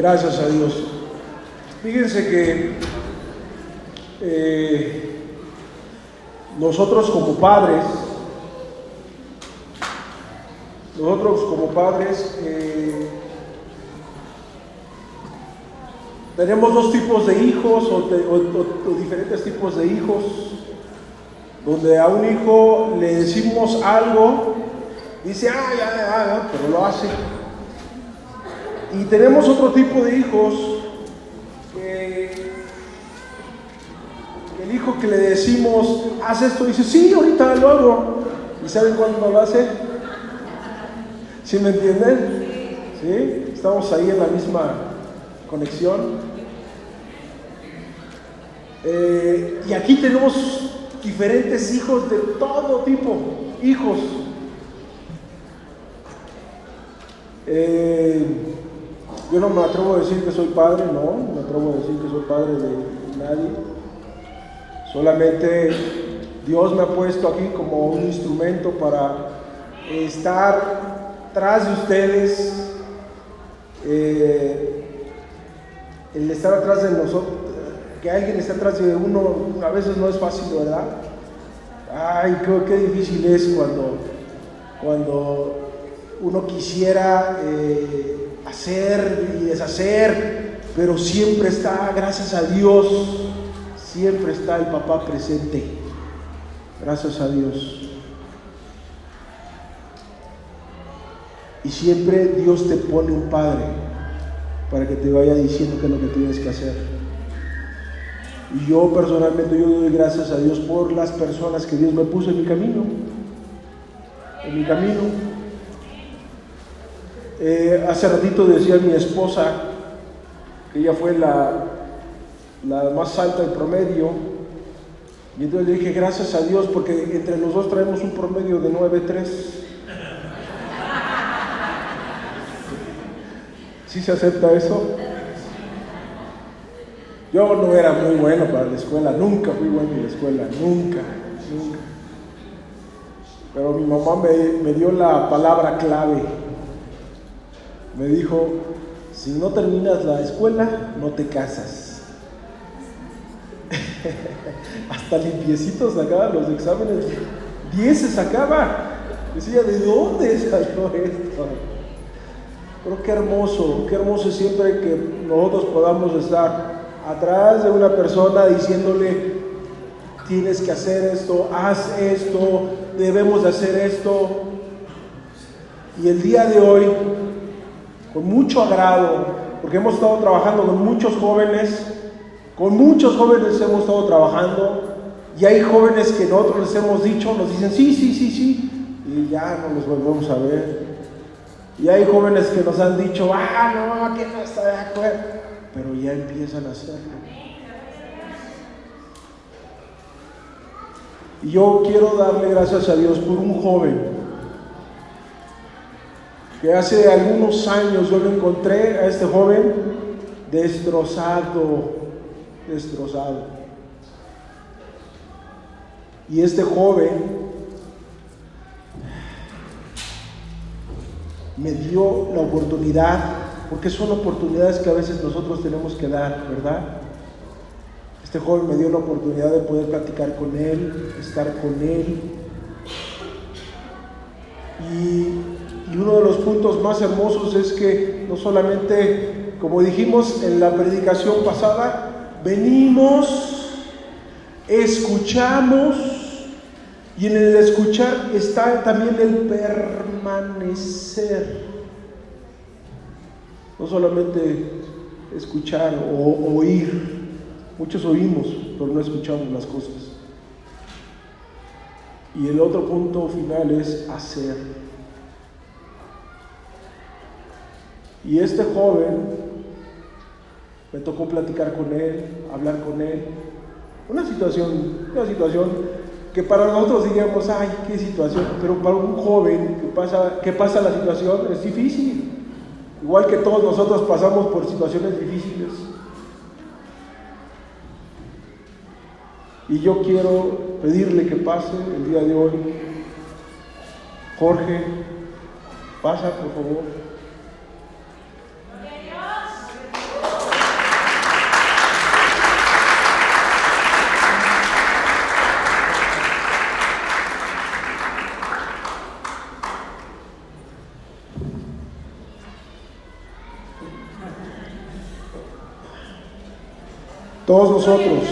Gracias a Dios. Fíjense que nosotros como padres tenemos dos tipos de hijos o diferentes tipos de hijos, donde a un hijo le decimos algo, dice, pero lo hace. Y tenemos otro tipo de hijos, el hijo que le decimos, haz esto, dice, sí, ahorita lo hago. ¿Y saben cuándo lo hace? ¿Sí me entienden? ¿Sí? Estamos ahí en la misma conexión. Y aquí tenemos diferentes hijos de todo tipo, hijos. Yo no me atrevo a decir que soy padre, no me atrevo a decir que soy padre de nadie. Solamente Dios me ha puesto aquí como un instrumento para estar tras de ustedes, el estar atrás de nosotros, que alguien esté atrás de uno, a veces no es fácil, ¿verdad? Ay, qué difícil es cuando uno quisiera hacer y deshacer, pero siempre está, gracias a Dios, siempre está el papá presente. Gracias a Dios. Y siempre Dios te pone un padre para que te vaya diciendo qué es lo que tienes que hacer. Y yo personalmente, yo doy gracias a Dios por las personas que Dios me puso en mi camino. Hace ratito decía mi esposa que ella fue la más alta del promedio, y entonces le dije gracias a Dios porque entre los dos traemos un promedio de 9.3. ¿Sí se acepta eso? Yo no era muy bueno para la escuela, nunca fui bueno en la escuela, nunca. Pero mi mamá me dio la palabra clave. Me dijo, si no terminas la escuela, no te casas. Hasta limpiecitos sacaban los exámenes, 10 se sacaba. Decía, ¿de dónde salió esto? Pero qué hermoso siempre que nosotros podamos estar atrás de una persona diciéndole, tienes que hacer esto, haz esto, debemos de hacer esto. Y el día de hoy, con mucho agrado, porque hemos estado trabajando con muchos jóvenes hemos estado trabajando, y hay jóvenes que nosotros les hemos dicho, nos dicen sí, y ya no los volvemos a ver. Y hay jóvenes que nos han dicho, no, que no está de acuerdo, pero ya empiezan a hacerlo. Y yo quiero darle gracias a Dios por un joven que hace algunos años yo lo encontré a este joven destrozado. Y este joven me dio la oportunidad, porque son oportunidades que a veces nosotros tenemos que dar, ¿verdad? Este joven me dio la oportunidad de poder platicar con él, estar con él. Y uno de los puntos más hermosos es que no solamente, como dijimos en la predicación pasada, venimos, escuchamos, y en el escuchar está también el permanecer. No solamente escuchar o oír, muchos oímos, pero no escuchamos las cosas. Y el otro punto final es hacer. Y este joven, me tocó platicar con él, hablar con él. Una situación que para nosotros diríamos, ay, qué situación, pero para un joven que pasa la situación es difícil. Igual que todos nosotros pasamos por situaciones difíciles. Y yo quiero pedirle que pase el día de hoy. Jorge, pasa por favor. Todos nosotros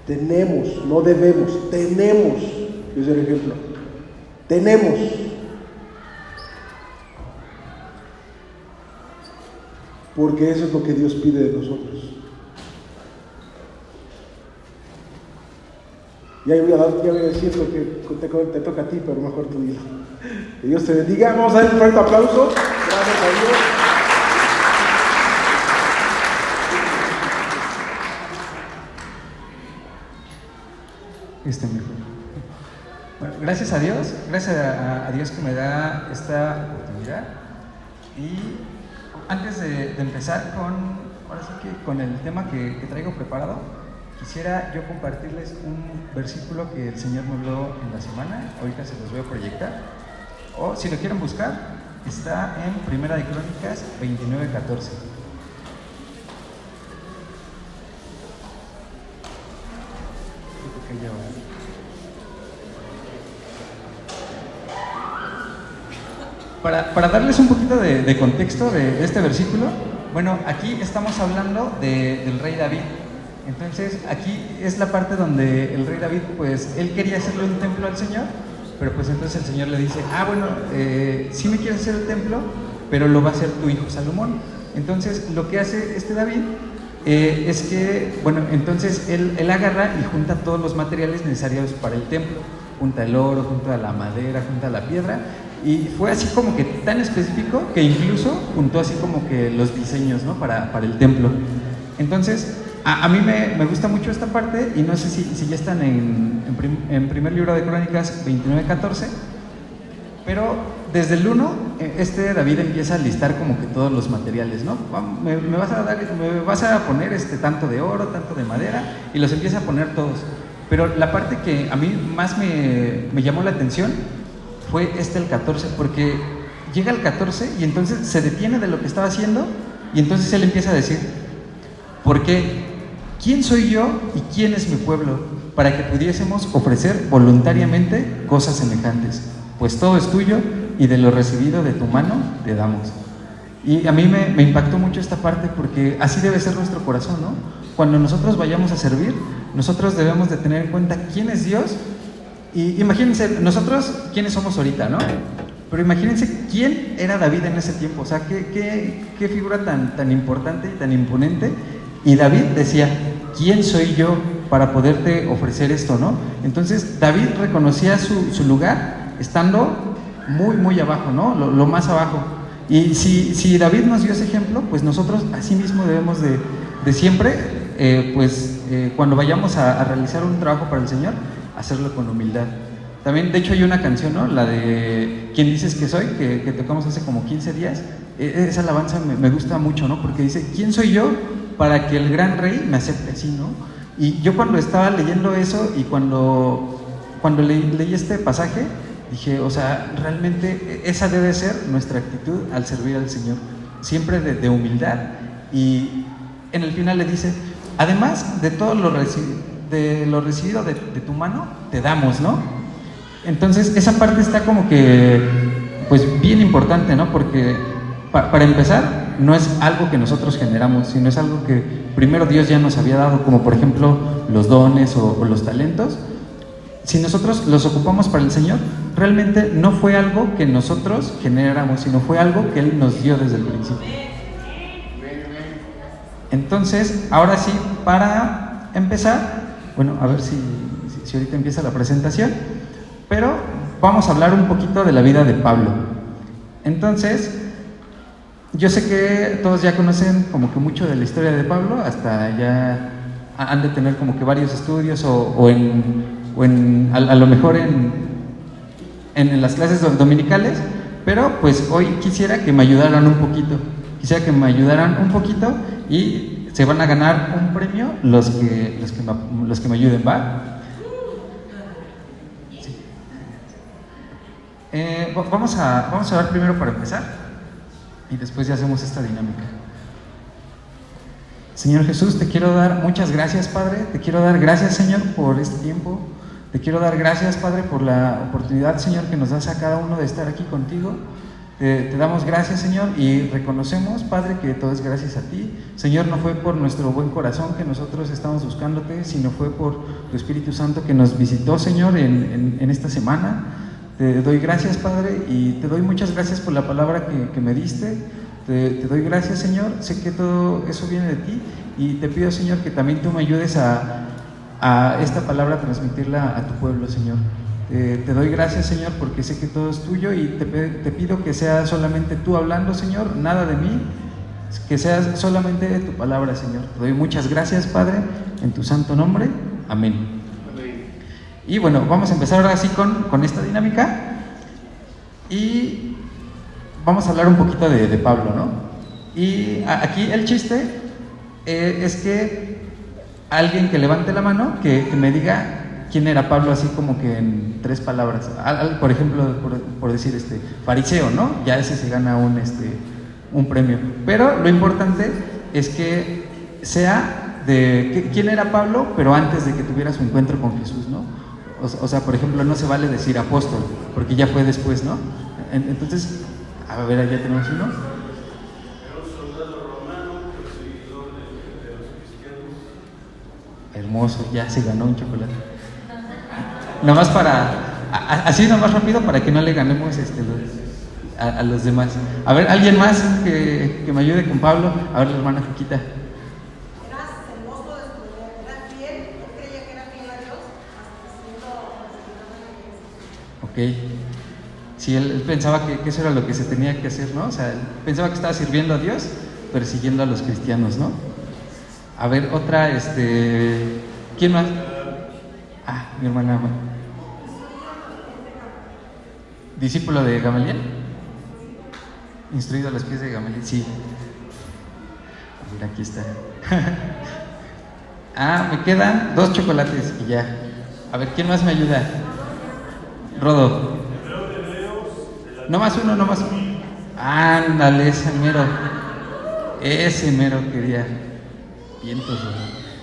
tenemos, no debemos, tenemos, es el ejemplo, tenemos porque eso es lo que Dios pide de nosotros. Ya voy a decir lo que te toca a ti, pero mejor tú dilo. Que Dios te bendiga. Vamos a dar un fuerte aplauso. Gracias a Dios. Bueno, gracias a Dios que me da esta oportunidad. Y antes de empezar con el tema que traigo preparado, quisiera yo compartirles un versículo que el Señor me habló en la semana. Ahorita se los voy a proyectar, o si lo quieren buscar, está en Primera de Crónicas 29:14. Para darles un poquito de contexto de este versículo, bueno, aquí estamos hablando del rey David. Entonces, aquí es la parte donde el rey David, pues, él quería hacerle un templo al Señor, pero pues entonces el Señor le dice, bueno, sí me quieres hacer el templo, pero lo va a hacer tu hijo Salomón. Entonces, lo que hace este David es que, bueno, entonces él agarra y junta todos los materiales necesarios para el templo. Junta el oro, junta la madera, junta la piedra, y fue así como que tan específico que incluso juntó así como que los diseños, ¿no? para el templo. Entonces, a mí me gusta mucho esta parte, y no sé si ya están en primer libro de Crónicas 29:14, pero desde el 1, David empieza a listar como que todos los materiales, ¿no? Me vas a poner tanto de oro, tanto de madera, y los empieza a poner todos. Pero la parte que a mí más me llamó la atención fue el 14, porque llega el 14 y entonces se detiene de lo que estaba haciendo, y entonces él empieza a decir, ¿por qué? ¿Quién soy yo y quién es mi pueblo para que pudiésemos ofrecer voluntariamente cosas semejantes? Pues todo es tuyo y de lo recibido de tu mano te damos. Y a mí me impactó mucho esta parte, porque así debe ser nuestro corazón, ¿no? Cuando nosotros vayamos a servir, nosotros debemos de tener en cuenta quién es Dios. Y imagínense, nosotros quiénes somos ahorita, ¿no? Pero imagínense quién era David en ese tiempo, o sea, qué figura tan importante y tan imponente. Y David decía, ¿quién soy yo para poderte ofrecer esto, no? Entonces David reconocía su lugar estando muy, muy abajo, ¿no? Lo más abajo. Y si David nos dio ese ejemplo, pues nosotros así mismo debemos de siempre, cuando vayamos a realizar un trabajo para el Señor, hacerlo con humildad. También, de hecho, hay una canción, ¿no? La de ¿Quién dices que soy? Que tocamos hace como 15 días. Esa alabanza me gusta mucho, ¿no? Porque dice, ¿quién soy yo para que el gran rey me acepte así, ¿no? Y yo cuando estaba leyendo eso y cuando leí este pasaje, dije, o sea, realmente esa debe ser nuestra actitud al servir al Señor, siempre de humildad. Y en el final le dice, además de todo lo recibido de tu mano, te damos, ¿no? Entonces esa parte está como que, pues bien importante, ¿no? Porque para empezar, no es algo que nosotros generamos, sino es algo que primero Dios ya nos había dado, como por ejemplo los dones o los talentos. Si nosotros los ocupamos para el Señor, realmente no fue algo que nosotros generáramos, sino fue algo que Él nos dio desde el principio. Entonces, ahora sí, para empezar, bueno, a ver si ahorita empieza la presentación, pero vamos a hablar un poquito de la vida de Pablo. Entonces, yo sé que todos ya conocen como que mucho de la historia de Pablo, hasta ya han de tener como que varios estudios a lo mejor en las clases dominicales, pero pues hoy quisiera que me ayudaran un poquito. Y se van a ganar un premio los que me ayuden, ¿va? Sí. Vamos a ver primero para empezar y después ya hacemos esta dinámica. Señor Jesús, te quiero dar muchas gracias, Padre. Te quiero dar gracias, Señor, por este tiempo. Te quiero dar gracias, Padre, por la oportunidad, Señor, que nos das a cada uno de estar aquí contigo. Te damos gracias, Señor, y reconocemos, Padre, que todo es gracias a ti. Señor, no fue por nuestro buen corazón que nosotros estamos buscándote, sino fue por tu Espíritu Santo que nos visitó, Señor, en esta semana. Te doy gracias, Padre, y te doy muchas gracias por la palabra que me diste. Te doy gracias, Señor. Sé que todo eso viene de ti, y te pido, Señor, que también tú me ayudes a esta palabra transmitirla a tu pueblo, Señor. Te doy gracias, Señor, porque sé que todo es tuyo, y te pido que sea solamente tú hablando, Señor, nada de mí, que sea solamente de tu palabra, Señor. Te doy muchas gracias, Padre, en tu santo nombre. Amén. Amén. Y bueno, vamos a empezar ahora sí con esta dinámica, y vamos a hablar un poquito de Pablo, ¿no? Y aquí el chiste es que alguien que levante la mano, que me diga quién era Pablo, así como que en 3 palabras. Por ejemplo, por decir fariseo, ¿no? Ya ese se gana un premio. Pero lo importante es que sea de quién era Pablo, pero antes de que tuviera su encuentro con Jesús, ¿no? O sea, por ejemplo, no se vale decir apóstol, porque ya fue después, ¿no? Entonces, a ver, allá tenemos uno. Hermoso, ya se ganó un chocolate. Nomás así nomás rápido, para que no le ganemos a los demás. A ver, ¿alguien más que me ayude con Pablo? A ver, la hermana Juquita. Eras hermoso de su vida, era fiel, él creía que era fiel a Dios, hasta siendo Ok. Sí, él pensaba que eso era lo que se tenía que hacer, ¿no? O sea, él pensaba que estaba sirviendo a Dios, persiguiendo a los cristianos, ¿no? A ver, otra, ¿quién más? Ah, mi hermana. ¿Discípulo de Gamaliel? Instruido a los pies de Gamaliel, sí. A ver, aquí está. Me quedan 2 chocolates y ya. A ver, ¿quién más me ayuda? Rodo. No más uno. Ándale, ese mero quería. Vientos,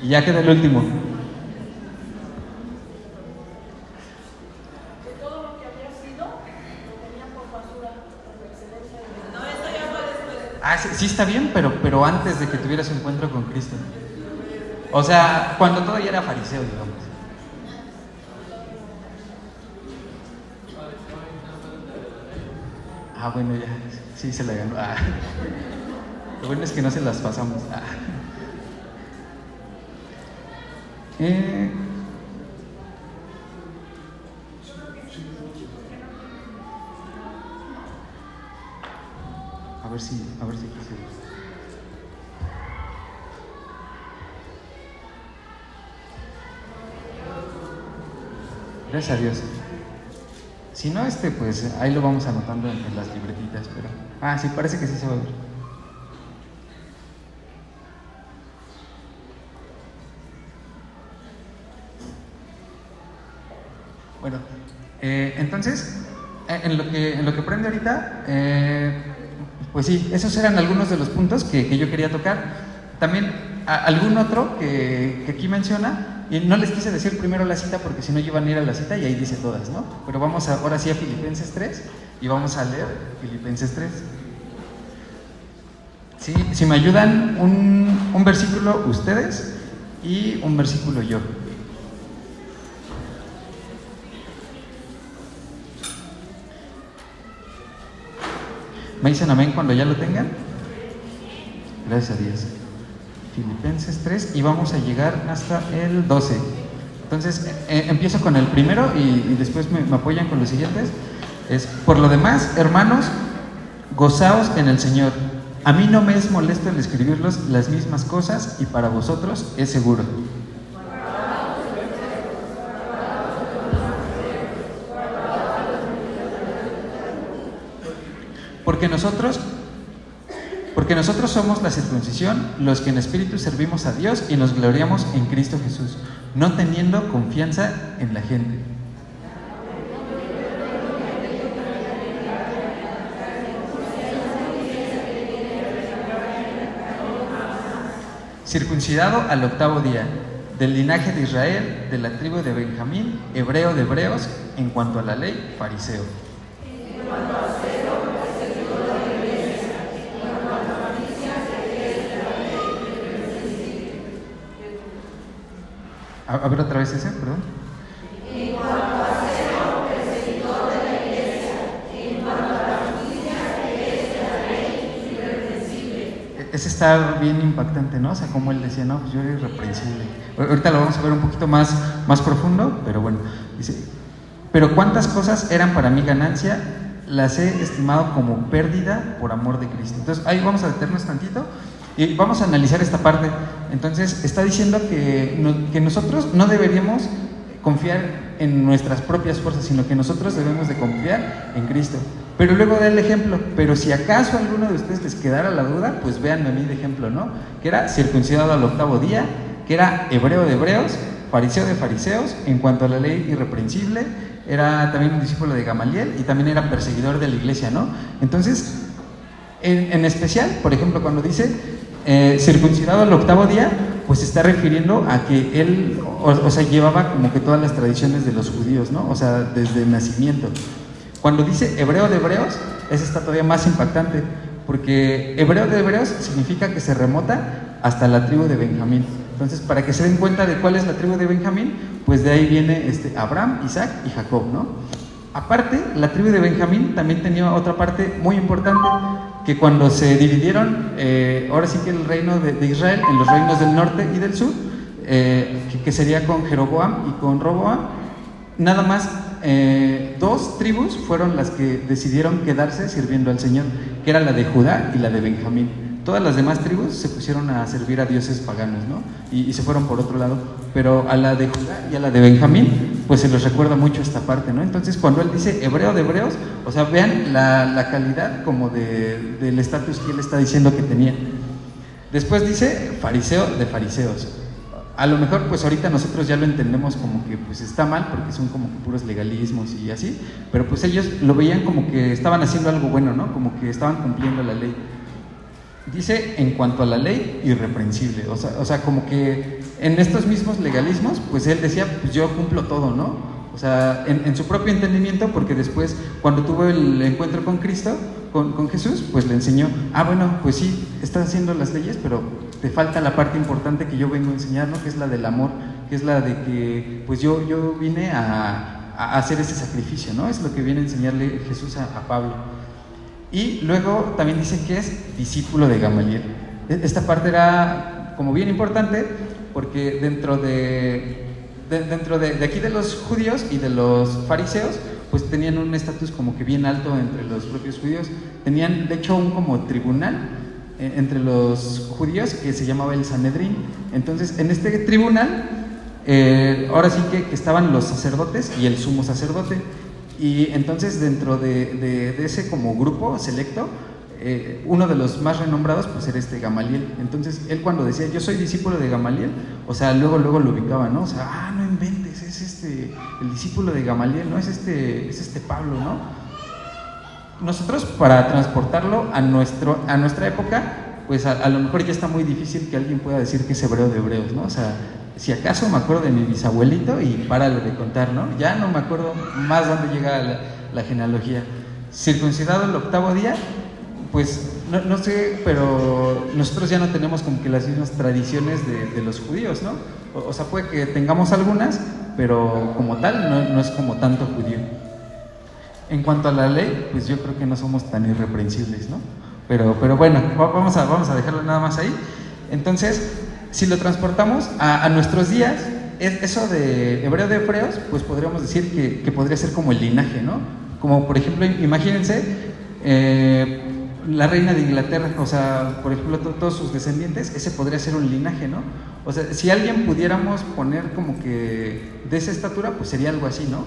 y ya queda el último. Sí está bien, pero antes de que tuviera su encuentro con Cristo. O sea, cuando todavía era fariseo, digamos. Bueno, ya, sí se la ganó. Lo bueno es que no se las pasamos. A ver si quise. Gracias a Dios. Si no, pues ahí lo vamos anotando en las libretitas, pero... sí, parece que sí se va a ver. Bueno, entonces, en lo que prende ahorita, pues sí, esos eran algunos de los puntos que yo quería tocar. También algún otro que aquí menciona, y no les quise decir primero la cita porque si no iban a ir a la cita y ahí dice todas, ¿no? Pero vamos ahora sí a Filipenses 3 y vamos a leer Filipenses 3. Sí, si me ayudan un versículo ustedes y un versículo yo. ¿Me dicen amén cuando ya lo tengan? Gracias a Dios. Filipenses 3 y vamos a llegar hasta el 12. Entonces, empiezo con el primero y después me apoyan con los siguientes. Por lo demás, hermanos, gozaos en el Señor. A mí no me es molesto el escribirlos las mismas cosas y para vosotros es seguro. Porque nosotros somos la circuncisión, los que en espíritu servimos a Dios y nos gloriamos en Cristo Jesús, no teniendo confianza en la gente. Circuncidado al 8º día, del linaje de Israel, de la tribu de Benjamín, hebreo de hebreos, en cuanto a la ley, fariseo. A ver otra vez ese, perdón. En cuanto a ser perseguidor de la iglesia, en cuanto a la justicia que es de la ley irreprensible. Ese está bien impactante, ¿no? O sea, como él decía, no, pues yo era irreprensible. Ahorita lo vamos a ver un poquito más profundo, pero bueno, dice, pero cuántas cosas eran para mí ganancia, las he estimado como pérdida por amor de Cristo. Entonces, ahí vamos a detenernos tantito y vamos a analizar esta parte. Entonces, está diciendo que nosotros no deberíamos confiar en nuestras propias fuerzas, sino que nosotros debemos de confiar en Cristo. Pero luego da el ejemplo, pero si acaso a alguno de ustedes les quedara la duda, pues véanme a mí de ejemplo, ¿no? Que era circuncidado al 8º día, que era hebreo de hebreos, fariseo de fariseos, en cuanto a la ley irreprensible, era también un discípulo de Gamaliel y también era perseguidor de la iglesia, ¿no? Entonces, en especial, por ejemplo, cuando dice circuncidado al 8º día, pues se está refiriendo a que él, o sea, llevaba como que todas las tradiciones de los judíos, ¿no? O sea, desde el nacimiento. Cuando dice hebreo de hebreos, ese está todavía más impactante, porque hebreo de hebreos significa que se remota hasta la tribu de Benjamín. Entonces, para que se den cuenta de cuál es la tribu de Benjamín, pues de ahí viene Abraham, Isaac y Jacob, ¿no? Aparte, la tribu de Benjamín también tenía otra parte muy importante, que cuando se dividieron, ahora sí que el reino de Israel, en los reinos del norte y del sur, que sería con Jeroboam y con Roboam, nada más 2 tribus fueron las que decidieron quedarse sirviendo al Señor, que era la de Judá y la de Benjamín. Todas las demás tribus se pusieron a servir a dioses paganos, ¿no? Y se fueron por otro lado. Pero a la de Judá y a la de Benjamín, pues se les recuerda mucho esta parte, ¿no? Entonces, cuando él dice hebreo de hebreos, o sea, vean la calidad como del estatus que él está diciendo que tenía. Después dice fariseo de fariseos. A lo mejor, pues ahorita nosotros ya lo entendemos como que pues está mal, porque son como que puros legalismos y así, pero pues ellos lo veían como que estaban haciendo algo bueno, ¿no? Como que estaban cumpliendo la ley. Dice, en cuanto a la ley, irreprensible. O sea, como que en estos mismos legalismos, pues él decía, pues yo cumplo todo, ¿no? O sea, en su propio entendimiento, porque después, cuando tuvo el encuentro con Cristo, con Jesús, pues le enseñó, bueno, pues sí, estás haciendo las leyes, pero te falta la parte importante que yo vengo a enseñar, ¿no? Que es la del amor, que es la de que, pues yo vine a hacer ese sacrificio, ¿no? Es lo que viene a enseñarle Jesús a Pablo. Y luego también dice que es discípulo de Gamaliel. Esta parte era como bien importante, porque dentro de aquí de los judíos y de los fariseos, pues tenían un estatus como que bien alto entre los propios judíos. Tenían de hecho un como tribunal entre los judíos que se llamaba el Sanedrín. Entonces en este tribunal ahora sí que estaban los sacerdotes y el sumo sacerdote. Y entonces dentro de ese como grupo selecto, uno de los más renombrados pues era Gamaliel. Entonces él cuando decía yo soy discípulo de Gamaliel, o sea, luego lo ubicaba, ¿no? O sea, no inventes, es el discípulo de Gamaliel, ¿no? Es Pablo, ¿no? Nosotros para transportarlo a nuestra época, pues a lo mejor ya está muy difícil que alguien pueda decir que es hebreo de hebreos, ¿no? O sea, si acaso me acuerdo de mi bisabuelito y párale de contar, ¿no? Ya no me acuerdo más dónde llega la genealogía. Circuncidado el 8º día, pues no sé, pero nosotros ya no tenemos como que las mismas tradiciones de los judíos, ¿no? O sea, puede que tengamos algunas, pero como tal no es como tanto judío. En cuanto a la ley, pues yo creo que no somos tan irreprensibles, ¿no? Pero bueno, vamos a dejarlo nada más ahí. Entonces, si lo transportamos a nuestros días, eso de hebreo de hebreos, pues podríamos decir que podría ser como el linaje, ¿no? Como por ejemplo, imagínense la reina de Inglaterra, o sea, por ejemplo, todos sus descendientes, ese podría ser un linaje, ¿no? O sea, si alguien pudiéramos poner como que de esa estatura, pues sería algo así, ¿no?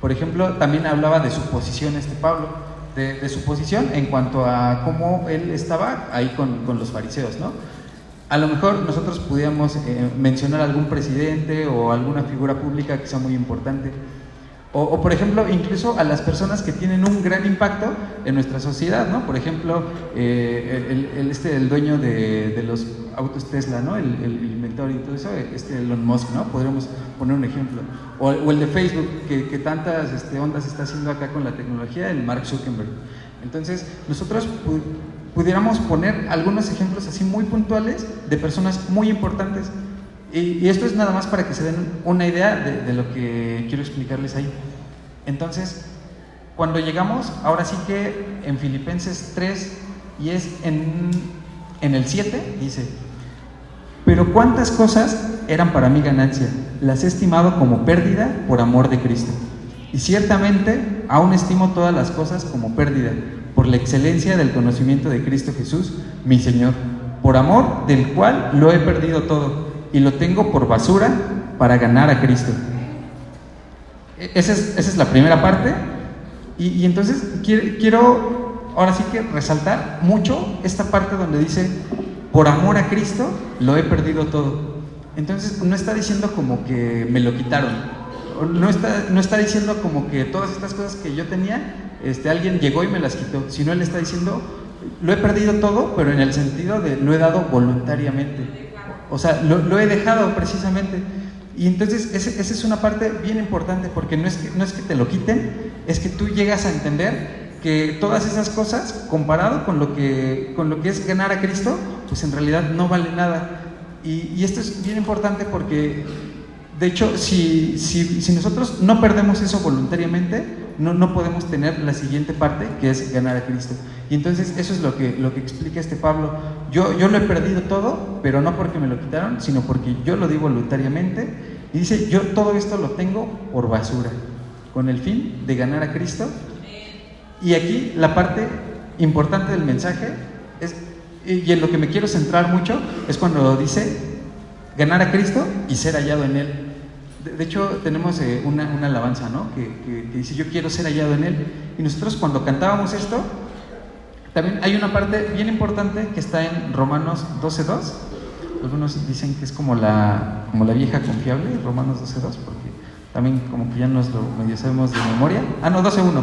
Por ejemplo, también hablaba de su posición Pablo, de su posición en cuanto a cómo él estaba ahí con los fariseos, ¿no? A lo mejor nosotros pudiéramos mencionar algún presidente o alguna figura pública que sea muy importante. O por ejemplo, incluso a las personas que tienen un gran impacto en nuestra sociedad, ¿no? Por ejemplo, el dueño de los autos Tesla, ¿no? El inventor y todo eso, Elon Musk, ¿no? Podríamos poner un ejemplo. O el de Facebook, que tantas ondas está haciendo acá con la tecnología, el Mark Zuckerberg. Entonces, nosotros pudiéramos poner algunos ejemplos así muy puntuales de personas muy importantes. Y esto es nada más para que se den una idea de lo que quiero explicarles ahí. Entonces, cuando llegamos, ahora sí que en Filipenses 3, y es en el 7, dice: pero cuántas cosas eran para mí ganancia, las he estimado como pérdida por amor de Cristo. Y ciertamente aún estimo todas las cosas como pérdida, por la excelencia del conocimiento de Cristo Jesús, mi Señor, por amor del cual lo he perdido todo, y lo tengo por basura para ganar a Cristo. Esa es la primera parte. Y entonces quiero ahora sí que resaltar mucho esta parte donde dice: por amor a Cristo lo he perdido todo. Entonces no está diciendo como que me lo quitaron, no está diciendo como que todas estas cosas que yo tenía, alguien llegó y me las quitó, sino él está diciendo: lo he perdido todo, pero en el sentido de lo he dado voluntariamente, o sea, lo he dejado precisamente. Y entonces esa es una parte bien importante, porque no es que te lo quiten, es que tú llegas a entender que todas esas cosas, comparado con lo que es ganar a Cristo, pues en realidad no vale nada. Y esto es bien importante porque, de hecho, si nosotros no perdemos eso voluntariamente, no podemos tener la siguiente parte, que es ganar a Cristo. Y entonces eso es lo que explica Pablo. Yo lo he perdido todo, pero no porque me lo quitaron, sino porque yo lo di voluntariamente. Y dice: yo todo esto lo tengo por basura, con el fin de ganar a Cristo. Y aquí la parte importante del mensaje es, y en lo que me quiero centrar mucho, es cuando dice ganar a Cristo y ser hallado en Él. De hecho, tenemos una alabanza, ¿no? que dice: yo quiero ser hallado en Él. Y nosotros, cuando cantábamos esto, también hay una parte bien importante que está en Romanos 12:2. Algunos dicen que es como la vieja confiable, Romanos 12:2, porque también como que ya nos lo medio sabemos de memoria. No, 12:1.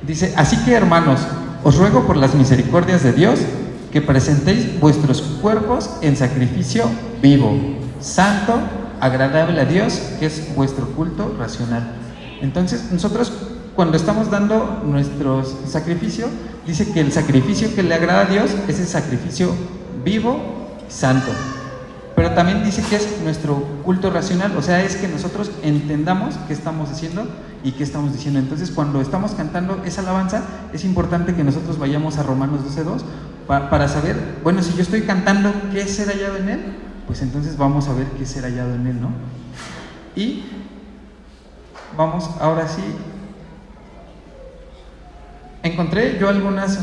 Dice: así que, hermanos, os ruego por las misericordias de Dios que presentéis vuestros cuerpos en sacrificio vivo, santo, agradable a Dios, que es vuestro culto racional. Entonces, nosotros, cuando estamos dando nuestro sacrificio, dice que el sacrificio que le agrada a Dios es el sacrificio vivo, santo. Pero también dice que es nuestro culto racional, o sea, es que nosotros entendamos qué estamos haciendo y qué estamos diciendo. Entonces, cuando estamos cantando esa alabanza, es importante que nosotros vayamos a Romanos 12:2 para saber, bueno, si yo estoy cantando qué es ser hallado en Él, pues entonces vamos a ver qué es ser hallado en Él, ¿no? Y vamos, ahora sí, encontré yo algunas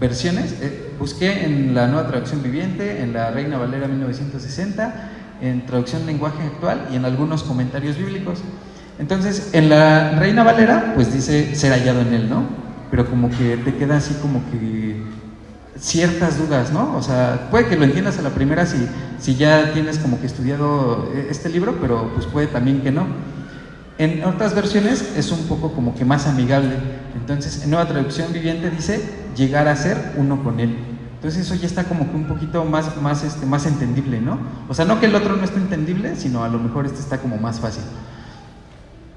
versiones. Busqué en la Nueva Traducción Viviente, en la Reina Valera 1960, en Traducción Lenguaje Actual y en algunos comentarios bíblicos. Entonces, en la Reina Valera, pues dice ser hallado en Él, ¿no? Pero como que te queda así como que ciertas dudas, ¿no? O sea, puede que lo entiendas a la primera si ya tienes como que estudiado este libro, pero pues puede también que no. En otras versiones es un poco como que más amigable. Entonces, en Nueva Traducción Viviente dice llegar a ser uno con Él. Entonces eso ya está como que un poquito más entendible, ¿no? O sea, no que el otro no esté entendible, sino a lo mejor este está como más fácil.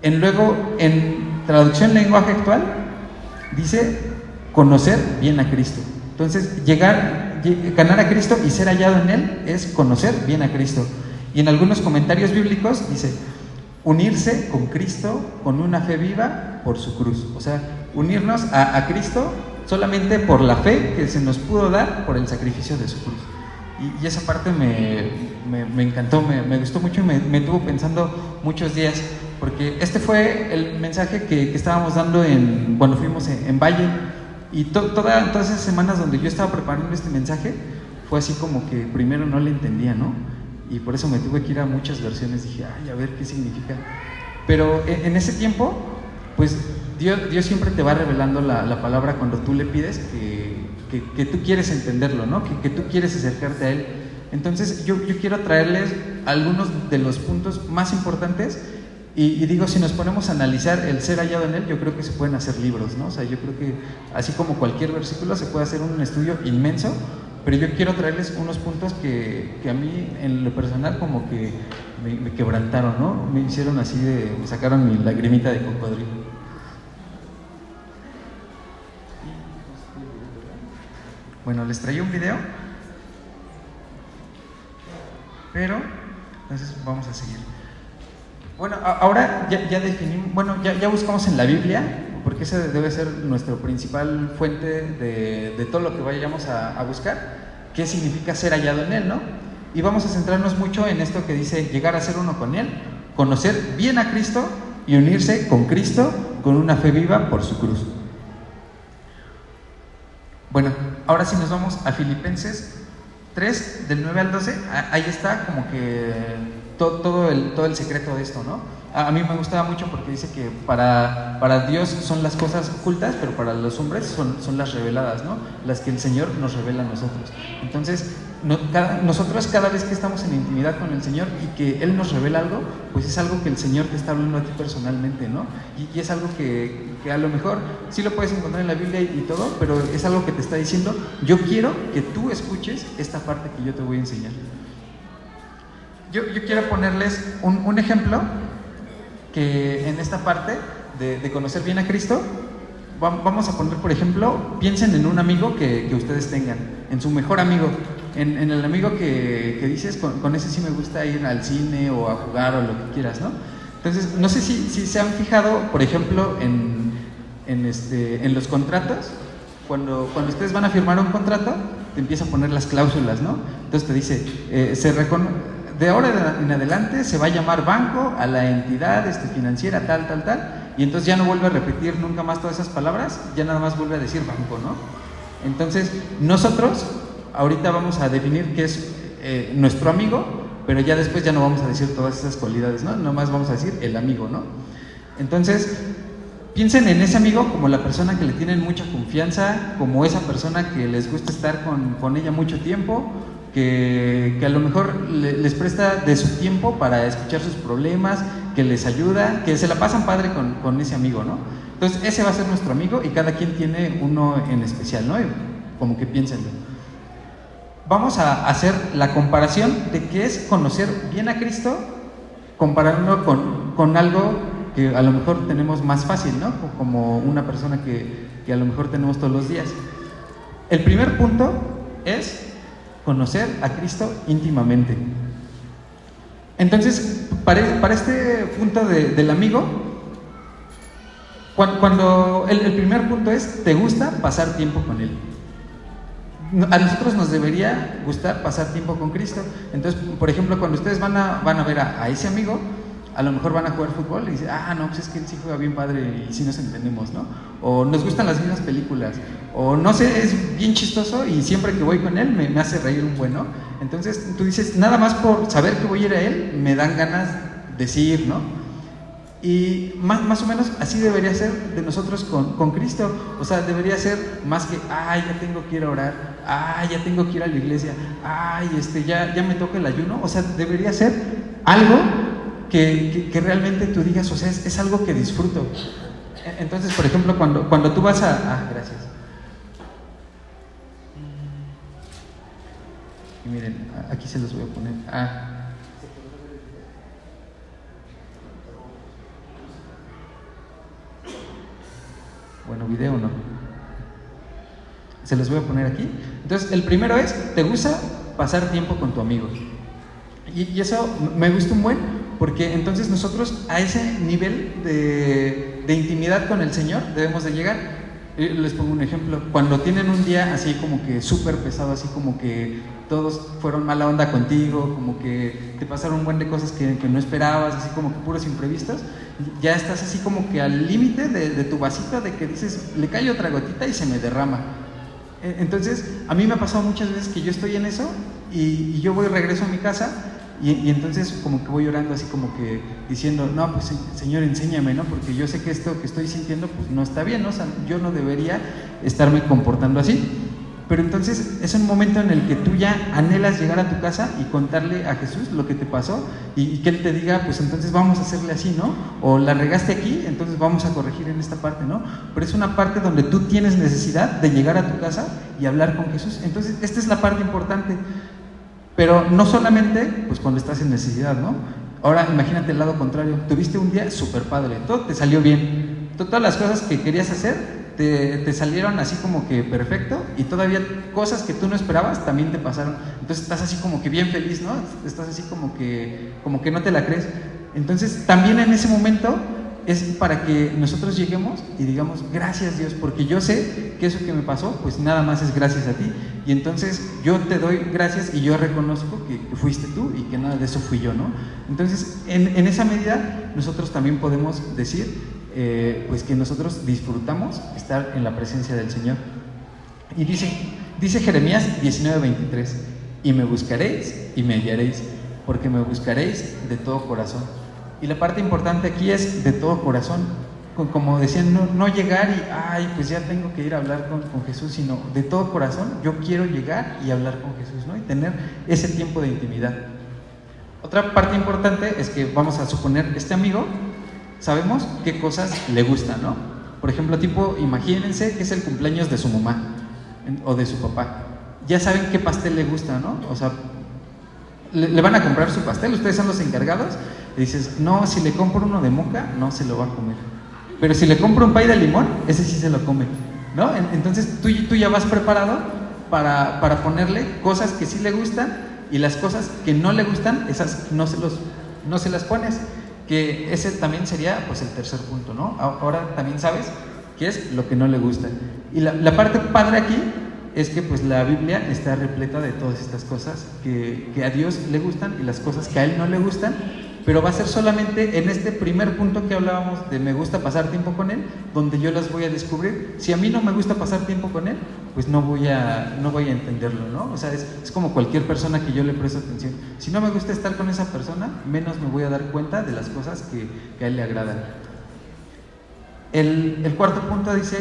Luego, en Traducción Lenguaje Actual, dice conocer bien a Cristo. Entonces, ganar a Cristo y ser hallado en Él es conocer bien a Cristo. Y en algunos comentarios bíblicos dice unirse con Cristo con una fe viva por su cruz. O sea, unirnos a Cristo solamente por la fe que se nos pudo dar por el sacrificio de su cruz. Y esa parte me encantó, me gustó mucho y me tuvo pensando muchos días, porque este fue el mensaje que estábamos dando cuando fuimos en Valle, y todas esas semanas donde yo estaba preparando este mensaje fue así como que primero no le entendía, ¿no? Y por eso me tuve que ir a muchas versiones. Dije, ay, a ver qué significa. Pero en ese tiempo, pues Dios siempre te va revelando la palabra cuando tú le pides que tú quieres entenderlo, ¿no? Que tú quieres acercarte a Él. Entonces yo quiero traerles algunos de los puntos más importantes. Y digo, si nos ponemos a analizar el ser hallado en Él, yo creo que se pueden hacer libros, ¿no? O sea, yo creo que así como cualquier versículo se puede hacer un estudio inmenso, pero yo quiero traerles unos puntos que a mí en lo personal como que me quebrantaron, ¿no? Me hicieron así me sacaron mi lagrimita de cocodrilo. Bueno, les traía un video. Pero, entonces vamos a seguir. Bueno, ahora ya definimos, bueno, ya buscamos en la Biblia, porque esa debe ser nuestra principal fuente de todo lo que vayamos a buscar, qué significa ser hallado en Él, ¿no? Y vamos a centrarnos mucho en esto que dice llegar a ser uno con Él, conocer bien a Cristo y unirse con Cristo con una fe viva por su cruz. Bueno, ahora sí nos vamos a Filipenses 3, del 9 al 12, ahí está como que todo el secreto de esto, ¿no? A mí me gustaba mucho porque dice que para Dios son las cosas ocultas, pero para los hombres son las reveladas, ¿no? Las que el Señor nos revela a nosotros. Entonces, nosotros cada vez que estamos en intimidad con el Señor y que Él nos revela algo, pues es algo que el Señor te está hablando a ti personalmente, ¿no? Y es algo que a lo mejor sí lo puedes encontrar en la Biblia y todo, pero es algo que te está diciendo, yo quiero que tú escuches esta parte que yo te voy a enseñar. Yo quiero ponerles un ejemplo que en esta parte de conocer bien a Cristo, vamos a poner, por ejemplo, piensen en un amigo que ustedes tengan, en su mejor amigo, en el amigo que dices, con ese sí me gusta ir al cine o a jugar o lo que quieras, ¿no? Entonces, no sé si se han fijado, por ejemplo, en los contratos, cuando ustedes van a firmar un contrato, te empieza a poner las cláusulas, ¿no? Entonces te dice, de ahora en adelante se va a llamar banco a la entidad financiera tal, y entonces ya no vuelve a repetir nunca más todas esas palabras, ya nada más vuelve a decir banco, ¿no? Entonces, nosotros ahorita vamos a definir qué es nuestro amigo, pero ya después ya no vamos a decir todas esas cualidades, ¿no? Nomás vamos a decir el amigo, ¿no? Entonces, piensen en ese amigo como la persona que le tienen mucha confianza, como esa persona que les gusta estar con ella mucho tiempo, que a lo mejor les presta de su tiempo para escuchar sus problemas, que les ayuda, que se la pasan padre con ese amigo, ¿no? Entonces ese va a ser nuestro amigo y cada quien tiene uno en especial, ¿no? Como que piénsenlo. Vamos a hacer la comparación de qué es conocer bien a Cristo, comparándolo con algo que a lo mejor tenemos más fácil, ¿no? Como una persona que a lo mejor tenemos todos los días. El primer punto es conocer a Cristo íntimamente. Entonces, para este punto del amigo, cuando el primer punto es, ¿te gusta pasar tiempo con Él? A nosotros nos debería gustar pasar tiempo con Cristo. Entonces, por ejemplo, cuando ustedes van a ver a ese amigo, a lo mejor van a jugar fútbol y dicen, no, pues es que él sí juega bien padre y sí nos entendemos, ¿no? O nos gustan las mismas películas, o no sé, es bien chistoso y siempre que voy con él me hace reír un buen, ¿no? Entonces tú dices, nada más por saber que voy a ir a él, me dan ganas de seguir, ¿no? Y más o menos así debería ser de nosotros con Cristo. O sea, debería ser más que, ya tengo que ir a orar, ya tengo que ir a la iglesia, ya me toca el ayuno. O sea, debería ser algo que realmente tú digas, o sea, es algo que disfruto. Entonces, por ejemplo, cuando tú vas gracias. Y miren, aquí se los voy a poner. Bueno, video no. Se los voy a poner aquí. Entonces, el primero es, ¿te gusta pasar tiempo con tu amigo? Y eso me gusta un buen, porque entonces nosotros a ese nivel de intimidad con el Señor debemos de llegar. Les pongo un ejemplo, cuando tienen un día así como que súper pesado, así como que todos fueron mala onda contigo, como que te pasaron un buen de cosas que no esperabas, así como que puros imprevistos, ya estás así como que al límite de tu vasito, de que dices, le cae otra gotita y se me derrama. Entonces, a mí me ha pasado muchas veces que yo estoy en eso y yo regreso a mi casa y entonces como que voy orando así como que diciendo, no, pues Señor, enséñame, ¿no? Porque yo sé que esto que estoy sintiendo pues no está bien, ¿no? O sea, yo no debería estarme comportando así. Pero entonces es un momento en el que tú ya anhelas llegar a tu casa y contarle a Jesús lo que te pasó y que Él te diga, pues entonces vamos a hacerle así, ¿no? O la regaste aquí, entonces vamos a corregir en esta parte, ¿no? Pero es una parte donde tú tienes necesidad de llegar a tu casa y hablar con Jesús. Entonces esta es la parte importante. Pero no solamente pues cuando estás en necesidad, ¿no? Ahora imagínate el lado contrario, tuviste un día súper padre, todo te salió bien, todas las cosas que querías hacer te salieron así como que perfecto, y todavía cosas que tú no esperabas también te pasaron. Entonces estás así como que bien feliz, ¿no? Estás así como que no te la crees. Entonces también en ese momento es para que nosotros lleguemos y digamos, gracias Dios, porque yo sé que eso que me pasó, pues nada más es gracias a ti. Y entonces yo te doy gracias y yo reconozco que fuiste tú y que nada de eso fui yo, ¿no? Entonces, en esa medida, nosotros también podemos decir, pues que nosotros disfrutamos estar en la presencia del Señor. Y dice Jeremías 19:23, y me buscaréis y me hallaréis, porque me buscaréis de todo corazón. Y la parte importante aquí es de todo corazón, como decían, no llegar y, ay, pues ya tengo que ir a hablar con Jesús, sino de todo corazón, yo quiero llegar y hablar con Jesús, ¿no? Y tener ese tiempo de intimidad. Otra parte importante es que vamos a suponer, este amigo, sabemos qué cosas le gustan, ¿no? Por ejemplo, tipo, imagínense que es el cumpleaños de su mamá o de su papá. Ya saben qué pastel le gusta, ¿no? O sea, le van a comprar su pastel, ustedes son los encargados. Y dices, no, si le compro uno de moca, no se lo va a comer. Pero si le compro un pay de limón, ese sí se lo come, ¿no? Entonces tú ya vas preparado para ponerle cosas que sí le gustan, y las cosas que no le gustan, esas no se las pones. Que ese también sería pues el tercer punto, ¿no? Ahora también sabes qué es lo que no le gusta. Y la parte padre aquí es que pues la Biblia está repleta de todas estas cosas que a Dios le gustan y las cosas que a Él no le gustan, pero va a ser solamente en este primer punto que hablábamos de me gusta pasar tiempo con Él, donde yo las voy a descubrir. Si a mí no me gusta pasar tiempo con Él, pues no voy a entenderlo, ¿no? O sea, es como cualquier persona que yo le presto atención. Si no me gusta estar con esa persona, menos me voy a dar cuenta de las cosas que a Él le agradan. El cuarto punto dice,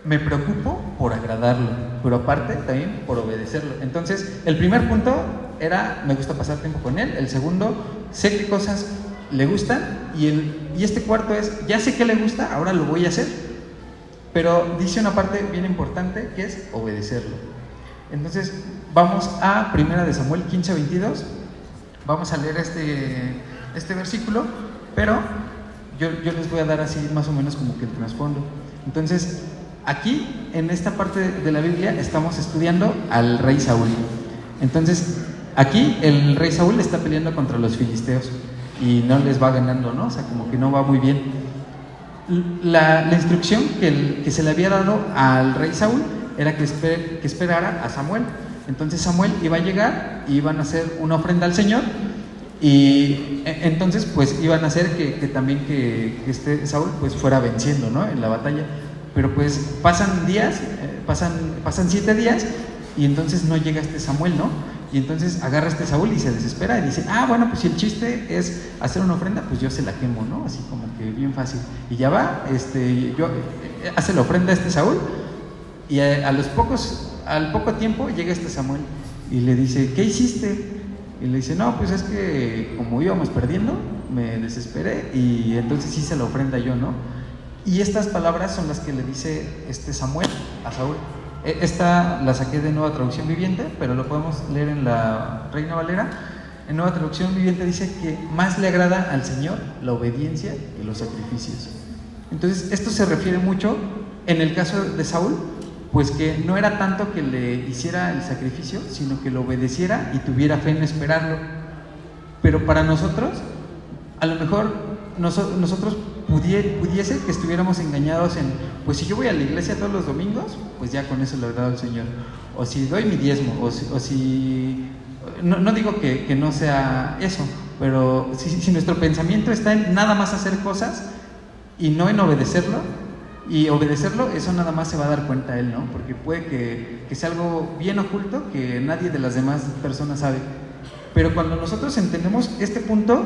me preocupo por agradarlo, pero aparte también por obedecerlo. Entonces, el primer punto era, me gusta pasar tiempo con Él. El segundo, sé qué cosas le gustan. Y este cuarto es, ya sé qué le gusta, ahora lo voy a hacer. Pero dice una parte bien importante que es obedecerlo. Entonces, vamos a 1 de Samuel 15:22. Vamos a leer este versículo, pero yo les voy a dar así más o menos como que el trasfondo. Entonces, aquí, en esta parte de la Biblia, estamos estudiando al rey Saúl. Entonces, aquí el rey Saúl está peleando contra los filisteos y no les va ganando, ¿no? O sea, como que no va muy bien. La instrucción que se le había dado al rey Saúl era que esperara a Samuel. Entonces Samuel iba a llegar y iban a hacer una ofrenda al Señor, y entonces pues iban a hacer que también que Saúl pues fuera venciendo, ¿no? En la batalla. Pero pues pasan días, pasan 7 días, y entonces no llega Samuel, ¿no? Y entonces agarra Saúl y se desespera y dice, bueno, pues si el chiste es hacer una ofrenda, pues yo se la quemo, ¿no? Así como que bien fácil. Y ya va, hace la ofrenda Saúl, y al poco tiempo llega Samuel y le dice, ¿qué hiciste? Y le dice, no, pues es que como íbamos perdiendo, me desesperé y entonces hice la ofrenda yo, ¿no? Y estas palabras son las que le dice Samuel a Saúl. Esta la saqué de Nueva Traducción Viviente, pero lo podemos leer en la Reina Valera. En Nueva Traducción Viviente dice que más le agrada al Señor la obediencia y los sacrificios. Entonces, esto se refiere mucho, en el caso de Saúl, pues que no era tanto que le hiciera el sacrificio, sino que lo obedeciera y tuviera fe en esperarlo. Pero para nosotros, a lo mejor nosotros pudiese que estuviéramos engañados en, pues si yo voy a la iglesia todos los domingos, pues ya con eso le agrado al Señor. O si doy mi diezmo, o si... No digo que no sea eso, pero si nuestro pensamiento está en nada más hacer cosas y no en obedecerlo, y obedecerlo, eso nada más se va a dar cuenta él, ¿no? Porque puede que sea algo bien oculto que nadie de las demás personas sabe. Pero cuando nosotros entendemos este punto,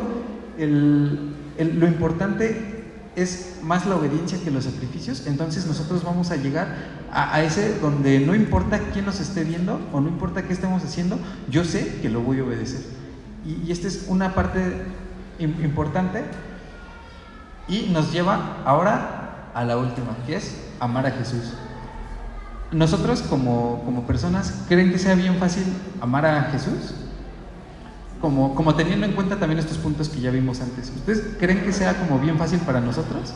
lo importante es más la obediencia que los sacrificios. Entonces nosotros vamos a llegar a ese donde no importa quién nos esté viendo o no importa qué estemos haciendo, yo sé que lo voy a obedecer. Y esta es una parte importante, y nos lleva ahora a la última, que es amar a Jesús. Nosotros como personas, ¿creen que sea bien fácil amar a Jesús? Como teniendo en cuenta también estos puntos que ya vimos antes. ¿Ustedes creen que sea como bien fácil para nosotros?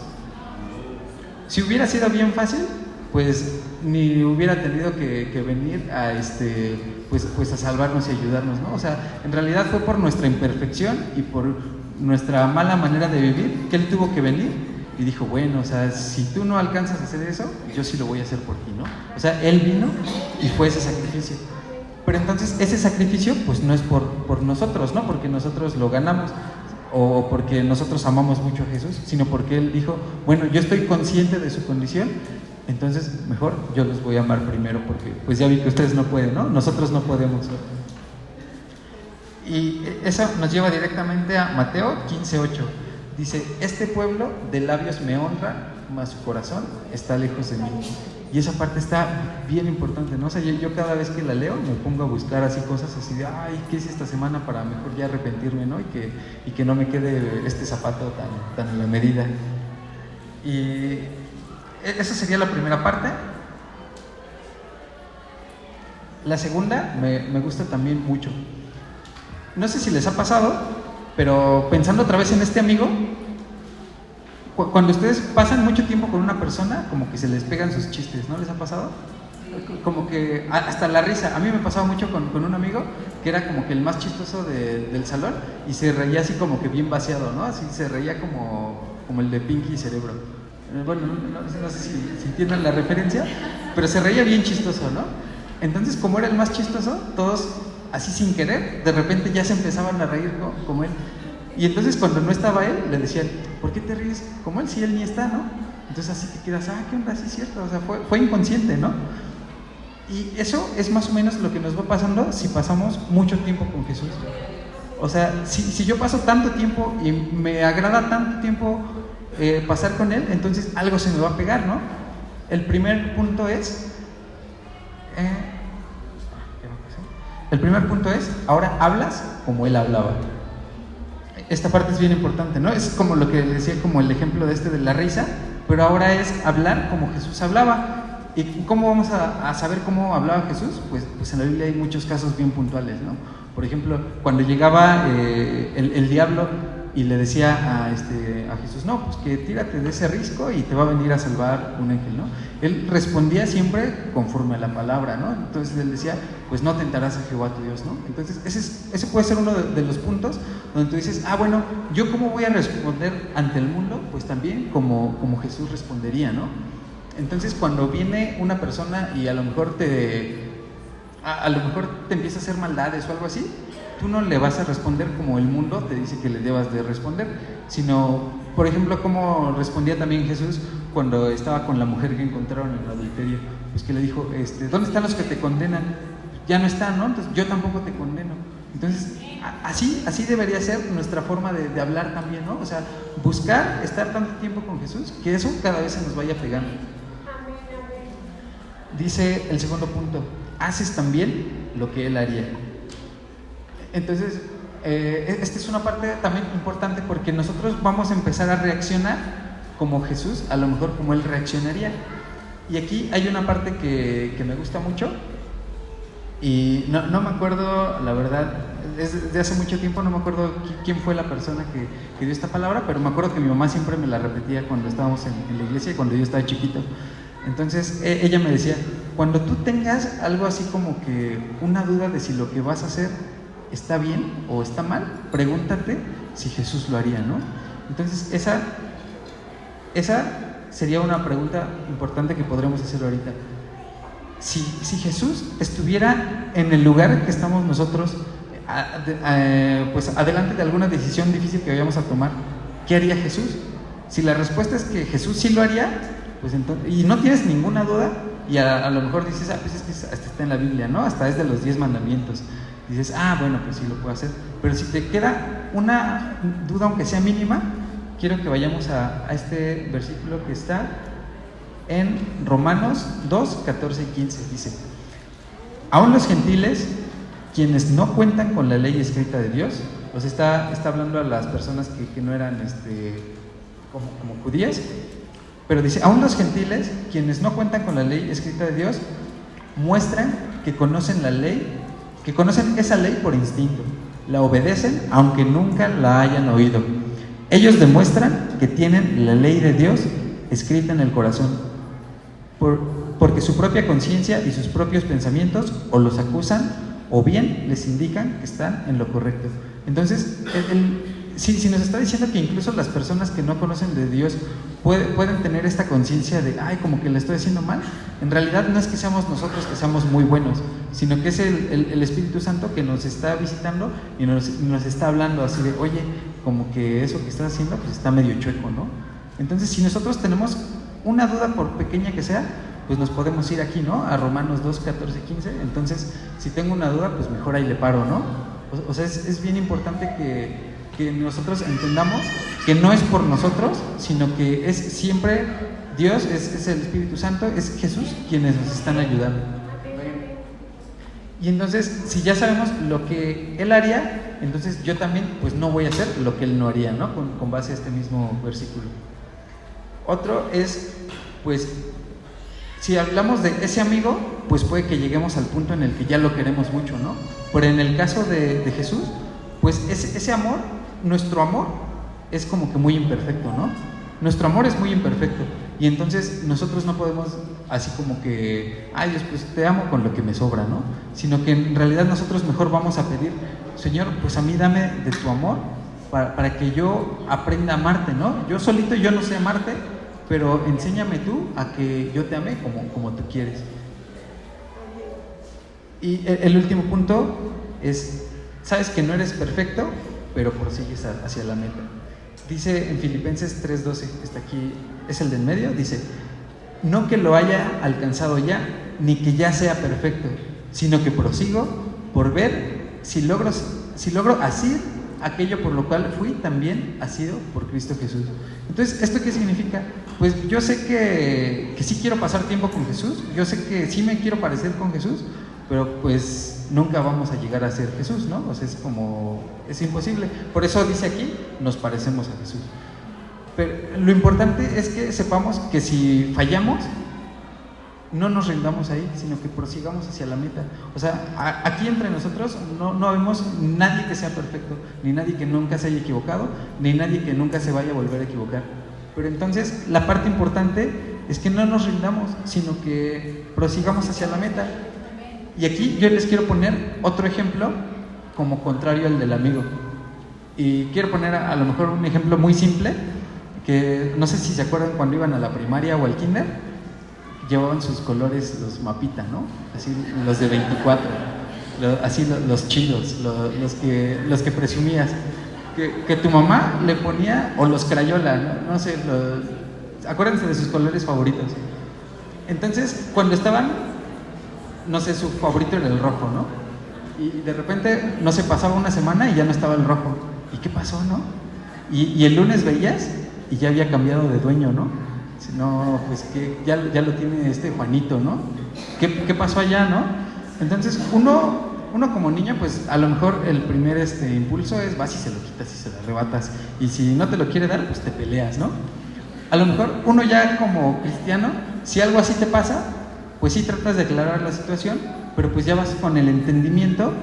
Si hubiera sido bien fácil, pues ni hubiera tenido que venir a pues a salvarnos y ayudarnos, ¿no? O sea, en realidad fue por nuestra imperfección y por nuestra mala manera de vivir que Él tuvo que venir y dijo, bueno, o sea, si tú no alcanzas a hacer eso, yo sí lo voy a hacer por ti, ¿no? O sea, Él vino y fue ese sacrificio. Pero entonces ese sacrificio pues no es por nosotros, ¿no? Porque nosotros lo ganamos o porque nosotros amamos mucho a Jesús, sino porque Él dijo, bueno, yo estoy consciente de su condición, entonces mejor yo los voy a amar primero porque pues ya vi que ustedes no pueden, ¿no? Nosotros no podemos. Y eso nos lleva directamente a Mateo 15:8. Dice, este pueblo de labios me honra, mas su corazón está lejos de mí. Y esa parte está bien importante, ¿no? O sea, yo cada vez que la leo me pongo a buscar así cosas así de, ay, ¿qué hice esta semana para mejor ya arrepentirme, ¿no? Y que no me quede este zapato tan a la medida. Y esa sería la primera parte. La segunda me gusta también mucho. No sé si les ha pasado, pero pensando otra vez en este amigo, cuando ustedes pasan mucho tiempo con una persona, como que se les pegan sus chistes, ¿no les ha pasado? Como que hasta la risa. A mí me pasaba mucho con un amigo que era como que el más chistoso del salón y se reía así como que bien vaciado, ¿no? Así se reía como el de Pinky Cerebro. Bueno, no sé si entiendan la referencia, pero se reía bien chistoso, ¿no? Entonces, como era el más chistoso, todos así sin querer, de repente ya se empezaban a reír como él. Y entonces cuando no estaba él, le decían, ¿por qué te ríes como él si él ni está, no? Entonces así te quedas, ¿qué onda? Sí es cierto, o sea, fue inconsciente, ¿no? Y eso es más o menos lo que nos va pasando si pasamos mucho tiempo con Jesús. O sea, si yo paso tanto tiempo y me agrada tanto tiempo pasar con Él, entonces algo se me va a pegar, ¿no? El primer punto es... ahora hablas como Él hablaba. Esta parte es bien importante, ¿no? Es como lo que decía, como el ejemplo de la risa, pero ahora es hablar como Jesús hablaba. ¿Y cómo vamos a saber cómo hablaba Jesús? Pues en la Biblia hay muchos casos bien puntuales, ¿no? Por ejemplo, cuando llegaba el diablo y le decía a Jesús, no, pues que tírate de ese risco y te va a venir a salvar un ángel, ¿no? Él respondía siempre conforme a la palabra, ¿no? Entonces él decía, pues no tentarás a Jehová tu Dios, ¿no? Entonces ese puede ser uno de los puntos donde tú dices, bueno, ¿yo cómo voy a responder ante el mundo? Pues también como Jesús respondería, ¿no? Entonces cuando viene una persona y a lo mejor te empieza a hacer maldades o algo así, tú no le vas a responder como el mundo te dice que le debas de responder, sino, por ejemplo, como respondía también Jesús cuando estaba con la mujer que encontraron en el adulterio, pues que le dijo, ¿dónde están los que te condenan? Ya no están, ¿no? Entonces yo tampoco te condeno. Entonces, así debería ser nuestra forma de hablar también, ¿no? O sea, buscar estar tanto tiempo con Jesús que eso cada vez se nos vaya pegando. Dice el segundo punto, haces también lo que Él haría. Entonces, esta es una parte también importante porque nosotros vamos a empezar a reaccionar como Jesús, a lo mejor como Él reaccionaría. Y aquí hay una parte que me gusta mucho y no me acuerdo, la verdad, desde hace mucho tiempo no me acuerdo quién fue la persona que dio esta palabra, pero me acuerdo que mi mamá siempre me la repetía cuando estábamos en la iglesia y cuando yo estaba chiquito. Entonces ella me decía, cuando tú tengas algo así como que una duda de si lo que vas a hacer está bien o está mal, pregúntate si Jesús lo haría, ¿no? Entonces esa sería una pregunta importante que podremos hacer ahorita. Si Jesús estuviera en el lugar que estamos nosotros, pues adelante de alguna decisión difícil que vayamos a tomar, ¿qué haría Jesús? Si la respuesta es que Jesús sí lo haría, pues entonces, y no tienes ninguna duda, y a lo mejor dices, pues es que hasta está en la Biblia, ¿no? Hasta es de los 10 mandamientos. Dices, bueno, pues sí lo puedo hacer. Pero si te queda una duda, aunque sea mínima, quiero que vayamos a este versículo que está en Romanos 2, 14 y 15. Dice, aún los gentiles, quienes no cuentan con la ley escrita de Dios, pues está hablando a las personas que no eran como judías, pero dice, aún los gentiles, quienes no cuentan con la ley escrita de Dios, muestran que conocen la ley, que conocen esa ley por instinto, la obedecen aunque nunca la hayan oído. Ellos demuestran que tienen la ley de Dios escrita en el corazón, porque su propia conciencia y sus propios pensamientos o los acusan o bien les indican que están en lo correcto. Entonces, si nos está diciendo que incluso las personas que no conocen de Dios pueden tener esta conciencia de, ay, como que le estoy haciendo mal, en realidad no es que seamos nosotros que seamos muy buenos, sino que es el Espíritu Santo que nos está visitando y nos está hablando así de, oye, como que eso que estás haciendo pues está medio chueco, ¿no? Entonces, si nosotros tenemos una duda, por pequeña que sea, pues nos podemos ir aquí, ¿no? A Romanos 2, 14, 15. Entonces, si tengo una duda, pues mejor ahí le paro, ¿no? O sea, es bien importante que nosotros entendamos que no es por nosotros, sino que es siempre Dios, es el Espíritu Santo, es Jesús quienes nos están ayudando. Y entonces, si ya sabemos lo que Él haría, entonces yo también pues no voy a hacer lo que Él no haría, ¿no? Con base a este mismo versículo. Otro es, pues, si hablamos de ese amigo, pues puede que lleguemos al punto en el que ya lo queremos mucho, ¿no? Pero en el caso de Jesús, pues ese amor, nuestro amor, es como que muy imperfecto, ¿no? Nuestro amor es muy imperfecto. Y entonces nosotros no podemos así como que, ay Dios, pues te amo con lo que me sobra, ¿no? Sino que en realidad nosotros mejor vamos a pedir, Señor, pues a mí dame de tu amor para que yo aprenda a amarte, ¿no? Yo solito yo no sé amarte, pero enséñame tú a que yo te ame como tú quieres. Y el último punto es, sabes que no eres perfecto, pero prosigues hacia la meta. Dice en Filipenses 3:12, que está aquí, es el del medio, dice, no que lo haya alcanzado ya, ni que ya sea perfecto, sino que prosigo por ver si logro asir aquello por lo cual fui también asido por Cristo Jesús. Entonces, ¿esto qué significa? Pues yo sé que sí quiero pasar tiempo con Jesús, yo sé que sí me quiero parecer con Jesús, pero pues nunca vamos a llegar a ser Jesús, ¿no? O sea, es imposible. Por eso dice aquí, nos parecemos a Jesús. Pero lo importante es que sepamos que si fallamos, no nos rindamos ahí, sino que prosigamos hacia la meta. O sea, aquí entre nosotros no vemos nadie que sea perfecto, ni nadie que nunca se haya equivocado, ni nadie que nunca se vaya a volver a equivocar. Pero entonces, la parte importante es que no nos rindamos, sino que prosigamos hacia la meta. Y aquí yo les quiero poner otro ejemplo como contrario al del amigo. Y quiero poner a lo mejor un ejemplo muy simple, que no sé si se acuerdan cuando iban a la primaria o al kinder, llevaban sus colores, los mapitas, ¿no? Así los de 24, así los chidos, los que presumías. Que tu mamá le ponía, o los crayola, no sé, acuérdense de sus colores favoritos. Entonces, cuando estaban, no sé, su favorito era el rojo, ¿no? Y de repente, no se pasaba una semana y ya no estaba el rojo. ¿Y qué pasó, no? Y el lunes veías y ya había cambiado de dueño, ¿no? No, pues que ya lo tiene Juanito, ¿no? ¿Qué pasó allá, no? Entonces, uno como niño, pues a lo mejor el primer impulso es vas y se lo quitas y se lo arrebatas. Y si no te lo quiere dar, pues te peleas, ¿no? A lo mejor uno ya como cristiano, si algo así te pasa, pues sí tratas de aclarar la situación, pero pues ya vas con el entendimiento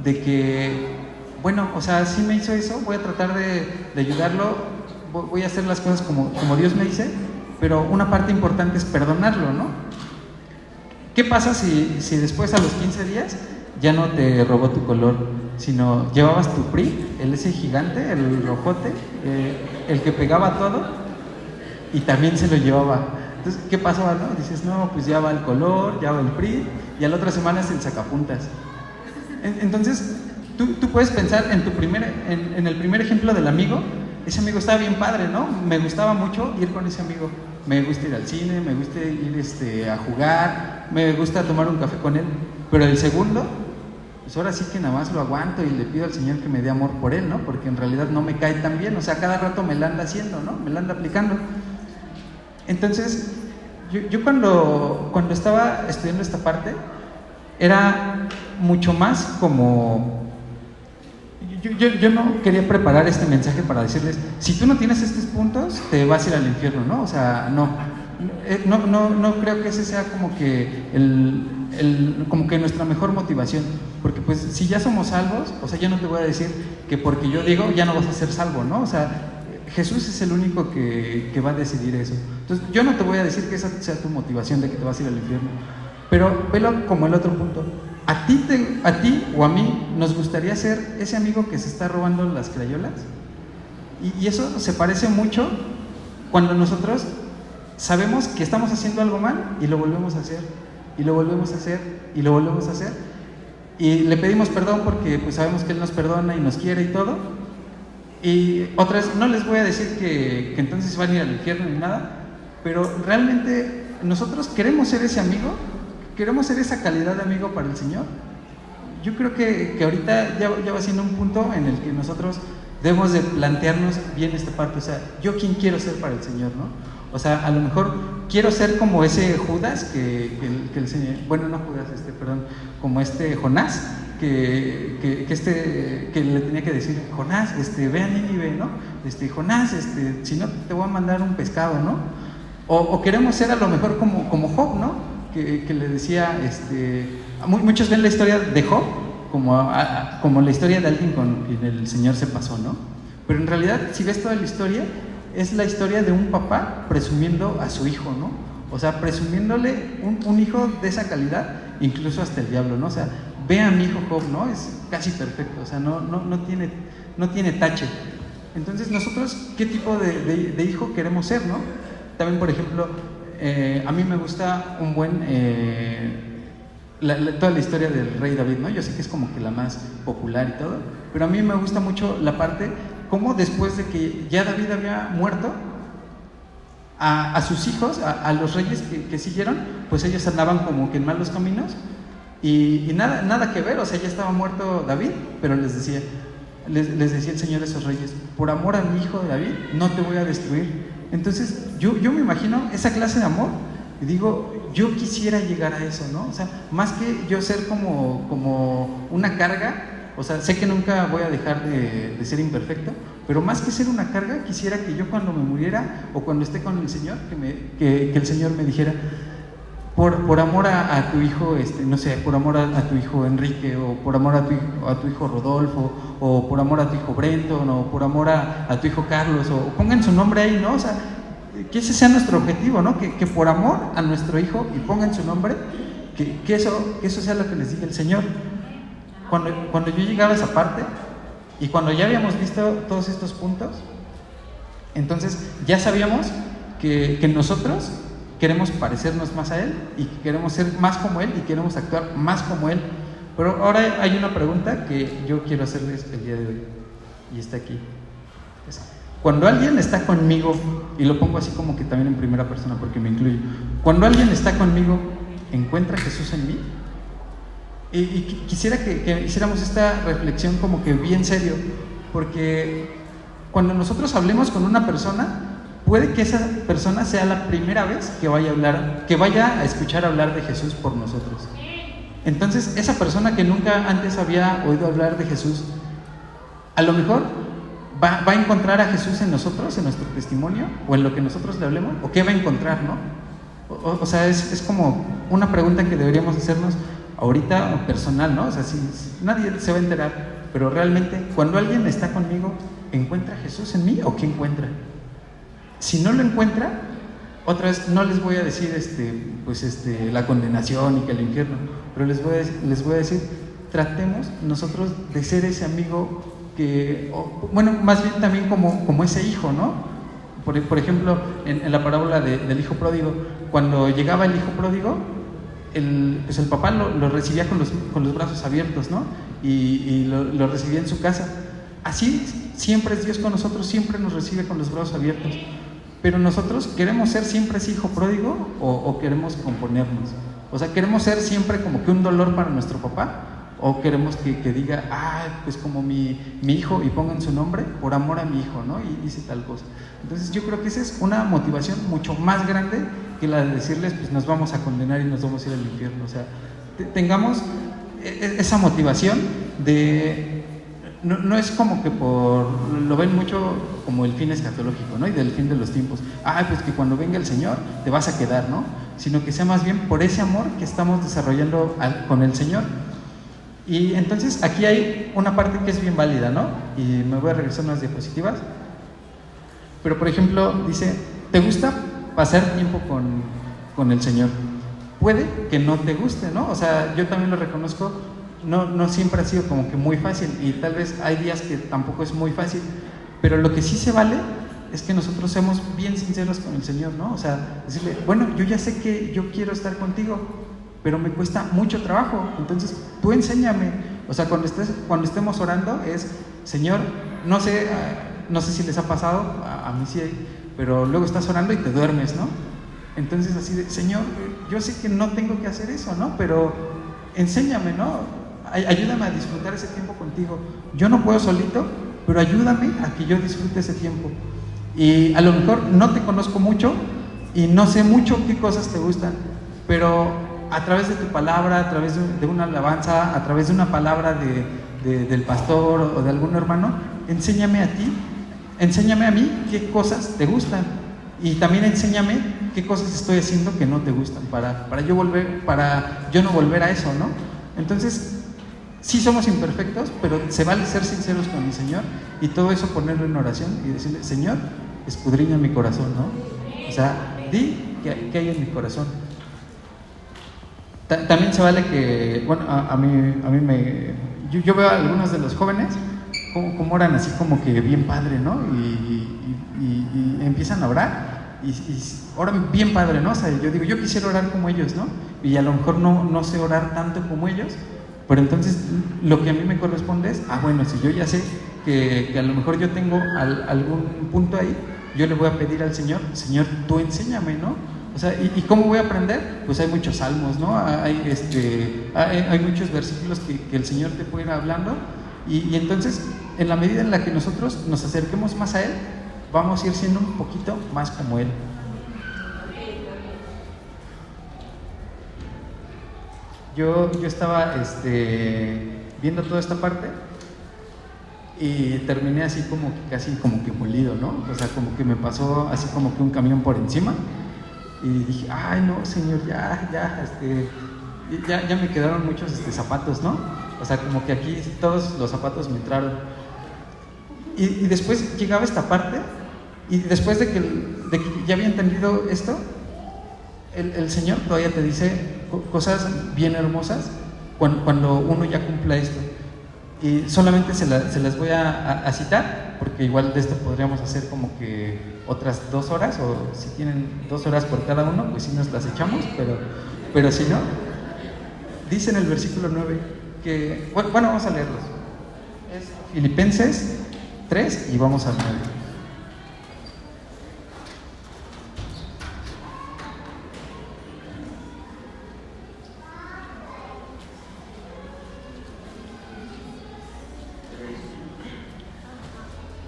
de que, bueno, o sea, sí me hizo eso, voy a tratar de ayudarlo, voy a hacer las cosas como Dios me dice, pero una parte importante es perdonarlo, ¿no? ¿Qué pasa si después a los 15 días ya no te robó tu color, sino llevabas tu PRI, ese gigante, el rojote, el que pegaba todo, y también se lo llevaba? Entonces, ¿qué pasaba, no? Dices, no, pues ya va el color, ya va el PRI, y a la otra semana es el sacapuntas. Entonces, tú puedes pensar en el primer ejemplo del amigo. Ese amigo estaba bien padre, ¿no? Me gustaba mucho ir con ese amigo. Me gusta ir al cine, me gusta ir a jugar, me gusta tomar un café con él. Pero el segundo, pues ahora sí que nada más lo aguanto y le pido al Señor que me dé amor por él, ¿no? Porque en realidad no me cae tan bien. O sea, cada rato me la anda haciendo, ¿no? Me la anda aplicando. Entonces, yo cuando estaba estudiando esta parte, era mucho más como... Yo no quería preparar este mensaje para decirles, si tú no tienes estos puntos, te vas a ir al infierno, ¿no? O sea, no creo que ese sea como que como que nuestra mejor motivación, porque pues si ya somos salvos, o sea, yo no te voy a decir que porque yo digo ya no vas a ser salvo, ¿no? O sea, Jesús es el único que va a decidir eso. Entonces, yo no te voy a decir que esa sea tu motivación de que te vas a ir al infierno, pero velo como el otro punto. ¿A ti o a mí nos gustaría ser ese amigo que se está robando las crayolas? Y eso se parece mucho cuando nosotros sabemos que estamos haciendo algo mal y lo volvemos a hacer, y lo volvemos a hacer, y lo volvemos a hacer, y le pedimos perdón porque pues sabemos que Él nos perdona y nos quiere y todo. Y otra vez, no les voy a decir que entonces van a ir al infierno ni nada, pero realmente nosotros queremos ser ese amigo, queremos ser esa calidad de amigo para el Señor. Yo creo que ahorita ya va siendo un punto en el que nosotros debemos de plantearnos bien esta parte, o sea, ¿yo quién quiero ser para el Señor, no? O sea, a lo mejor quiero ser como ese Judas que el Señor, bueno, no Judas, perdón, como Jonás, que le tenía que decir, Jonás, ve a Nínive, ¿no? Jonás, si no te voy a mandar un pescado, ¿no? O queremos ser a lo mejor como Job, ¿no? Que le decía, muchos ven la historia de Job como la historia de alguien con quien el Señor se pasó, ¿no? Pero en realidad, si ves toda la historia, es la historia de un papá presumiendo a su hijo, ¿no? O sea, presumiéndole un hijo de esa calidad, incluso hasta el diablo, ¿no? O sea, ve a mi hijo Job, ¿no? Es casi perfecto, o sea, no tiene tache. Entonces, nosotros, ¿qué tipo de hijo queremos ser, no? También, por ejemplo, a mí me gusta un buen... toda la historia del rey David, ¿no? Yo sé que es como que la más popular y todo, pero a mí me gusta mucho la parte cómo después de que ya David había muerto, a sus hijos, a los reyes que siguieron, pues ellos andaban como que en malos caminos y nada que ver, o sea, ya estaba muerto David, pero les decía el Señor a esos reyes, por amor a mi hijo David, no te voy a destruir. Entonces, yo me imagino esa clase de amor y digo, yo quisiera llegar a eso, ¿no? O sea, más que yo ser como una carga, o sea, sé que nunca voy a dejar de ser imperfecto, pero más que ser una carga, quisiera que yo cuando me muriera o cuando esté con el Señor, que el Señor me dijera, por amor a tu hijo, no sé, por amor a tu hijo Enrique, o por amor a tu hijo Rodolfo, o por amor a tu hijo Brenton, o por amor a tu hijo Carlos, o pongan su nombre ahí, ¿no? O sea, que ese sea nuestro objetivo, ¿no? Que por amor a nuestro hijo y pongan su nombre, que eso sea lo que les diga el Señor. Cuando yo llegaba a esa parte y cuando ya habíamos visto todos estos puntos, entonces ya sabíamos que nosotros queremos parecernos más a Él y que queremos ser más como Él y queremos actuar más como Él. Pero ahora hay una pregunta que yo quiero hacerles el día de hoy y está aquí. Cuando alguien está conmigo, y lo pongo así como que también en primera persona porque me incluyo, cuando alguien está conmigo, ¿encuentra Jesús en mí? Y quisiera que hiciéramos esta reflexión como que bien serio, porque cuando nosotros hablemos con una persona, puede que esa persona sea la primera vez que vaya a escuchar hablar de Jesús por nosotros. Entonces, esa persona que nunca antes había oído hablar de Jesús, a lo mejor va a encontrar a Jesús en nosotros, en nuestro testimonio, o en lo que nosotros le hablemos, o qué va a encontrar, ¿no? O sea, es como una pregunta que deberíamos hacernos ahorita personal, ¿no? O sea, si nadie se va a enterar, pero realmente, cuando alguien está conmigo, ¿encuentra Jesús en mí o qué encuentra? Si no lo encuentra, otra vez no les voy a decir la condenación y que el infierno, pero les voy a decir, tratemos nosotros de ser ese amigo más bien también como ese hijo, ¿no? Por ejemplo, en la parábola del hijo pródigo, cuando llegaba el hijo pródigo, el papá lo recibía con los brazos abiertos, ¿no? Y lo recibía en su casa. Así siempre es Dios con nosotros, siempre nos recibe con los brazos abiertos. Pero nosotros queremos ser siempre ese hijo pródigo o queremos componernos. O sea, queremos ser siempre como que un dolor para nuestro papá, o queremos que diga, pues como mi hijo, y pongan su nombre por amor a mi hijo, ¿no? Y dice tal cosa. Entonces yo creo que esa es una motivación mucho más grande que la de decirles, pues nos vamos a condenar y nos vamos a ir al infierno. O sea, tengamos esa motivación de... No es como que lo ven mucho como el fin escatológico, ¿no? Y del fin de los tiempos. Pues que cuando venga el Señor te vas a quedar, ¿no? Sino que sea más bien por ese amor que estamos desarrollando con el Señor. Y entonces aquí hay una parte que es bien válida, ¿no? Y me voy a regresar unas diapositivas. Pero por ejemplo, dice, ¿te gusta pasar tiempo con el Señor? Puede que no te guste, ¿no? O sea, yo también lo reconozco, no siempre ha sido como que muy fácil, y tal vez hay días que tampoco es muy fácil, pero lo que sí se vale es que nosotros seamos bien sinceros con el Señor, ¿no? O sea, decirle, bueno, yo ya sé que yo quiero estar contigo, pero me cuesta mucho trabajo, entonces tú enséñame. O sea, cuando estemos orando es, Señor, no sé si les ha pasado, a mí sí, pero luego estás orando y te duermes, ¿no? Entonces así de, Señor, yo sé que no tengo que hacer eso, ¿no? Pero enséñame, ¿no? Ayúdame a disfrutar ese tiempo contigo. Yo no puedo solito, pero ayúdame a que yo disfrute ese tiempo. Y a lo mejor no te conozco mucho y no sé mucho qué cosas te gustan, pero a través de tu palabra, a través de una alabanza, a través de una palabra del pastor o de algún hermano, enséñame a mí qué cosas te gustan, y también enséñame qué cosas estoy haciendo que no te gustan para yo no volver a eso, ¿no? Entonces, sí somos imperfectos, pero se vale ser sinceros con el Señor y todo eso ponerlo en oración y decirle, Señor, escudriña mi corazón, ¿no? O sea, di qué hay en mi corazón. También se vale que, bueno, yo veo a algunos de los jóvenes como oran así como que bien padre, ¿no? Y empiezan a orar y oran bien padre, ¿no? O sea, yo digo, yo quisiera orar como ellos, ¿no? Y a lo mejor no sé orar tanto como ellos, pero entonces lo que a mí me corresponde es, bueno, si yo ya sé que a lo mejor yo tengo algún punto ahí, yo le voy a pedir al Señor, Señor, tú enséñame, ¿no? O sea, ¿y cómo voy a aprender? Pues hay muchos salmos, ¿no? Hay muchos versículos que el Señor te puede ir hablando, y entonces, en la medida en la que nosotros nos acerquemos más a Él, vamos a ir siendo un poquito más como Él. Yo estaba viendo toda esta parte y terminé así casi como que molido, ¿no? O sea, como que me pasó así como que un camión por encima y dije, ay no, Señor, ya me quedaron muchos zapatos, ¿no? O sea, como que aquí todos los zapatos me entraron. Y después llegaba esta parte, y después de que ya había entendido esto, el Señor todavía te dice cosas bien hermosas cuando uno ya cumpla esto. Y solamente se las voy a citar, porque igual de esto podríamos hacer como que otras 2 horas, o si tienen 2 horas por cada uno, pues sí nos las echamos, pero si no, dice en el versículo 9 que, bueno, vamos a leerlos. Es Filipenses 3 y vamos al 9.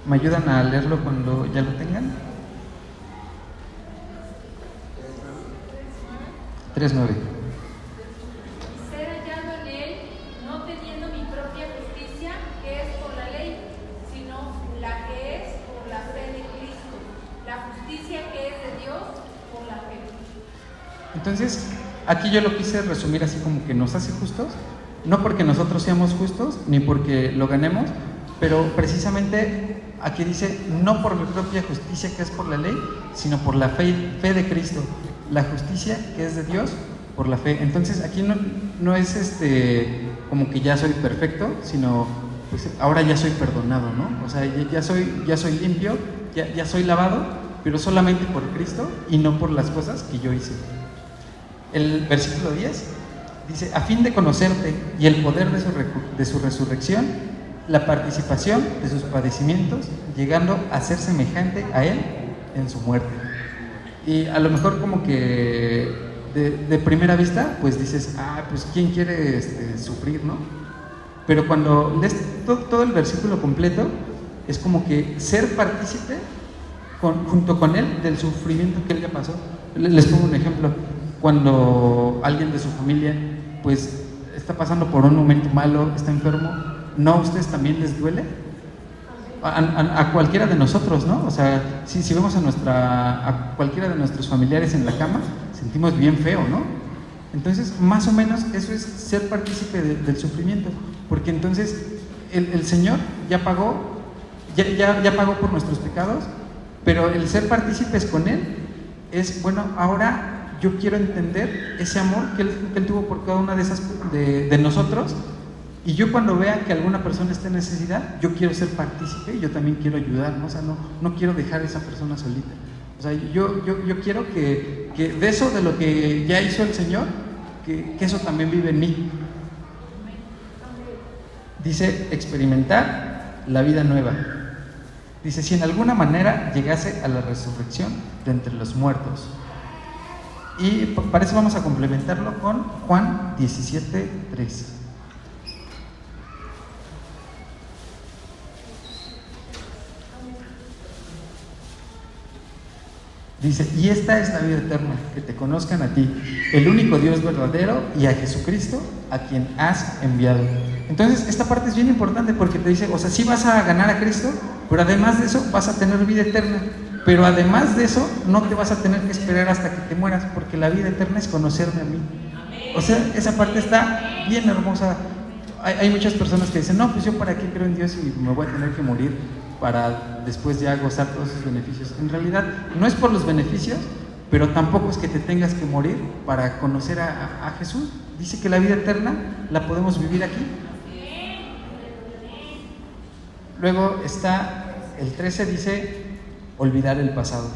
¿Me ayudan a leerlo cuando ya lo tengan? 3:9. Ser hallado en Él, no teniendo mi propia justicia, que es por la ley, sino la que es por la fe de Cristo, la justicia que es de Dios por la fe. Entonces, aquí yo lo quise resumir así como que nos hace justos, no porque nosotros seamos justos, ni porque lo ganemos, pero precisamente aquí dice, no por mi propia justicia que es por la ley, sino por la fe de Cristo, la justicia que es de Dios por la fe. Entonces aquí no es como que ya soy perfecto, sino pues ahora ya soy perdonado, ¿no? O sea, ya soy limpio, ya soy lavado, pero solamente por Cristo y no por las cosas que yo hice. El versículo 10 dice, a fin de conocerte y el poder de su resurrección, la participación de sus padecimientos, llegando a ser semejante a Él en su muerte. Y a lo mejor como que de primera vista, pues dices, pues ¿quién quiere sufrir, no? Pero cuando lees todo el versículo completo, es como que ser partícipe junto con Él del sufrimiento que Él ya pasó. Les pongo un ejemplo. Cuando alguien de su familia, pues, está pasando por un momento malo, está enfermo, ¿no a ustedes también les duele? A cualquiera de nosotros, ¿no? O sea, si vemos a cualquiera de nuestros familiares en la cama, sentimos bien feo, ¿no? Entonces, más o menos, eso es ser partícipe del sufrimiento, porque entonces el Señor ya pagó por nuestros pecados, Pero el ser partícipes con Él es, bueno, ahora yo quiero entender ese amor que Él tuvo por cada una de nosotros, y yo cuando vea que alguna persona está en necesidad, yo quiero ser partícipe y yo también quiero ayudar, ¿no? O sea, no quiero dejar a esa persona solita. O sea, yo quiero que de eso, de lo que ya hizo el Señor, que eso también vive en mí. Dice, experimentar la vida nueva. Dice, si en alguna manera llegase a la resurrección de entre los muertos. Y para eso vamos a complementarlo con Juan 17:3. Dice, y esta es la vida eterna, que te conozcan a ti, el único Dios verdadero, y a Jesucristo, a quien has enviado. Entonces, esta parte es bien importante porque te dice, o sea, sí vas a ganar a Cristo, pero además de eso vas a tener vida eterna. Pero además de eso, no te vas a tener que esperar hasta que te mueras, porque la vida eterna es conocerme a mí. O sea, esa parte está bien hermosa. Hay muchas personas que dicen, no, pues yo para qué creo en Dios y me voy a tener que morir para después ya gozar todos sus beneficios. En realidad, no es por los beneficios, pero tampoco es que te tengas que morir para conocer a Jesús. Dice que la vida eterna la podemos vivir aquí. Luego está el 13, dice, olvidar el pasado.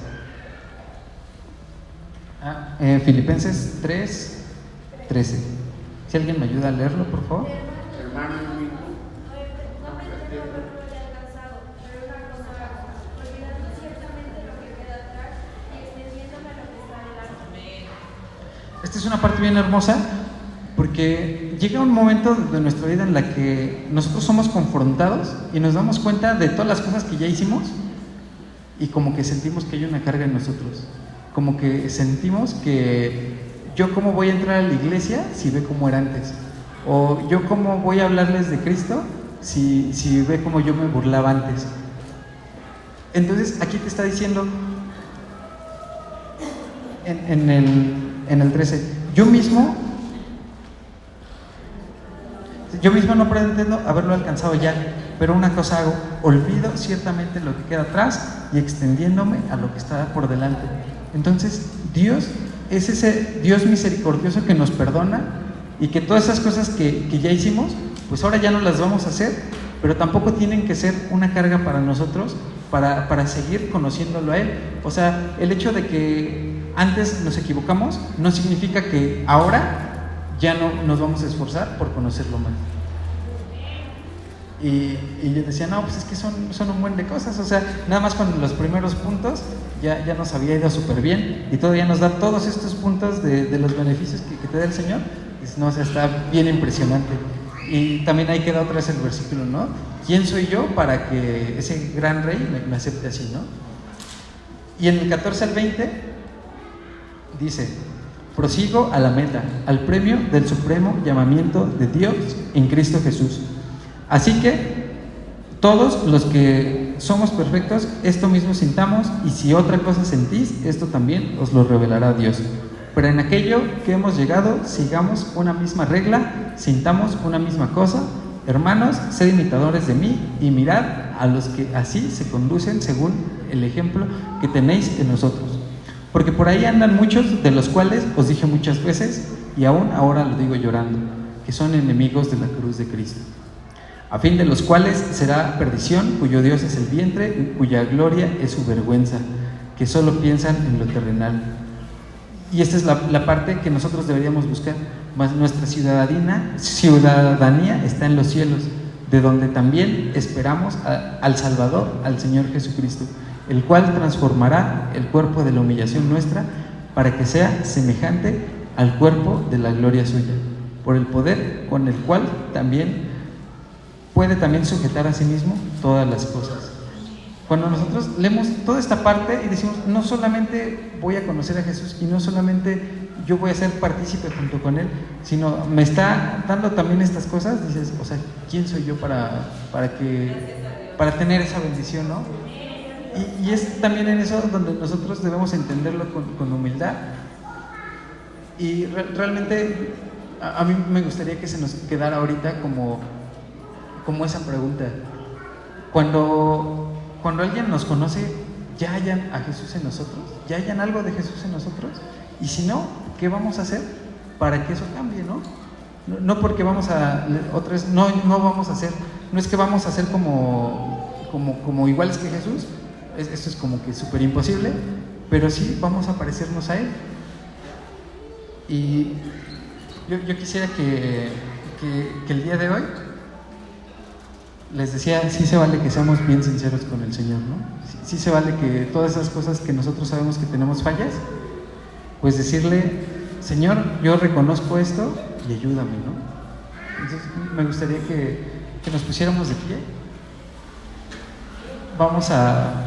Filipenses 3:13. Si alguien me ayuda a leerlo, por favor. Esta es una parte bien hermosa porque llega un momento de nuestra vida en la que nosotros somos confrontados y nos damos cuenta de todas las cosas que ya hicimos y como que sentimos que hay una carga en nosotros, como que sentimos que yo cómo voy a entrar a la iglesia si ve cómo era antes, o yo cómo voy a hablarles de Cristo si ve cómo yo me burlaba antes. Entonces aquí te está diciendo en el 13, yo mismo no pretendo haberlo alcanzado ya, pero una cosa hago, olvido ciertamente lo que queda atrás y extendiéndome a lo que está por delante. Entonces Dios es ese Dios misericordioso que nos perdona y que todas esas cosas que ya hicimos, pues ahora ya no las vamos a hacer, pero tampoco tienen que ser una carga para nosotros para seguir conociéndolo a Él. O sea, el hecho de que antes nos equivocamos no significa que ahora ya no nos vamos a esforzar por conocerlo más. Y yo decía, no, pues es que son un buen de cosas. O sea, nada más con los primeros puntos ya nos había ido súper bien y todavía nos da todos estos puntos de los beneficios que te da el Señor. No, o sea, está bien impresionante. Y también ahí queda otra vez el versículo, ¿no? ¿Quién soy yo para que ese gran rey me acepte así, ¿no? Y en el 14 al 20 dice, prosigo a la meta, al premio del supremo llamamiento de Dios en Cristo Jesús. Así que todos los que somos perfectos, esto mismo sintamos, y si otra cosa sentís, esto también os lo revelará Dios. Pero en aquello que hemos llegado, sigamos una misma regla, sintamos una misma cosa. Hermanos, sed imitadores de mí y mirad a los que así se conducen según el ejemplo que tenéis en nosotros. Porque por ahí andan muchos, de los cuales os dije muchas veces, y aún ahora lo digo llorando, que son enemigos de la cruz de Cristo, a fin de los cuales será perdición, cuyo Dios es el vientre, cuya gloria es su vergüenza, que solo piensan en lo terrenal. Y esta es la parte que nosotros deberíamos buscar. Mas nuestra ciudadanía está en los cielos, de donde también esperamos al Salvador, al Señor Jesucristo, el cual transformará el cuerpo de la humillación nuestra para que sea semejante al cuerpo de la gloria suya, por el poder con el cual puede también sujetar a sí mismo todas las cosas. Cuando nosotros leemos toda esta parte y decimos, no solamente voy a conocer a Jesús y no solamente yo voy a ser partícipe junto con Él, sino me está dando también estas cosas, dices, o sea, ¿quién soy yo para tener esa bendición, no? Y es también en eso donde nosotros debemos entenderlo con humildad. Y realmente a mí me gustaría que se nos quedara ahorita como esa pregunta. Cuando alguien nos conoce ya hayan a Jesús en nosotros, ya hayan algo de Jesús en nosotros, y si no, ¿qué vamos a hacer para que eso cambie, no? No porque vamos a, otra vez, no vamos a hacer, no es que vamos a ser como iguales que Jesús, esto es como que súper imposible, pero sí vamos a parecernos a Él. Y yo quisiera que el día de hoy, les decía, sí se vale que seamos bien sinceros con el Señor, ¿no? Sí se vale que todas esas cosas que nosotros sabemos que tenemos fallas, pues decirle, Señor, yo reconozco esto y ayúdame, ¿no? Entonces me gustaría que nos pusiéramos de pie. Vamos a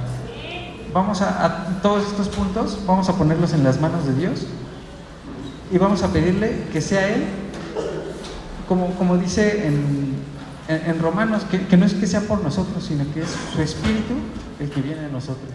todos estos puntos, vamos a ponerlos en las manos de Dios y vamos a pedirle que sea Él, como dice en Romanos, que no es que sea por nosotros, sino que es su Espíritu el que viene a nosotros.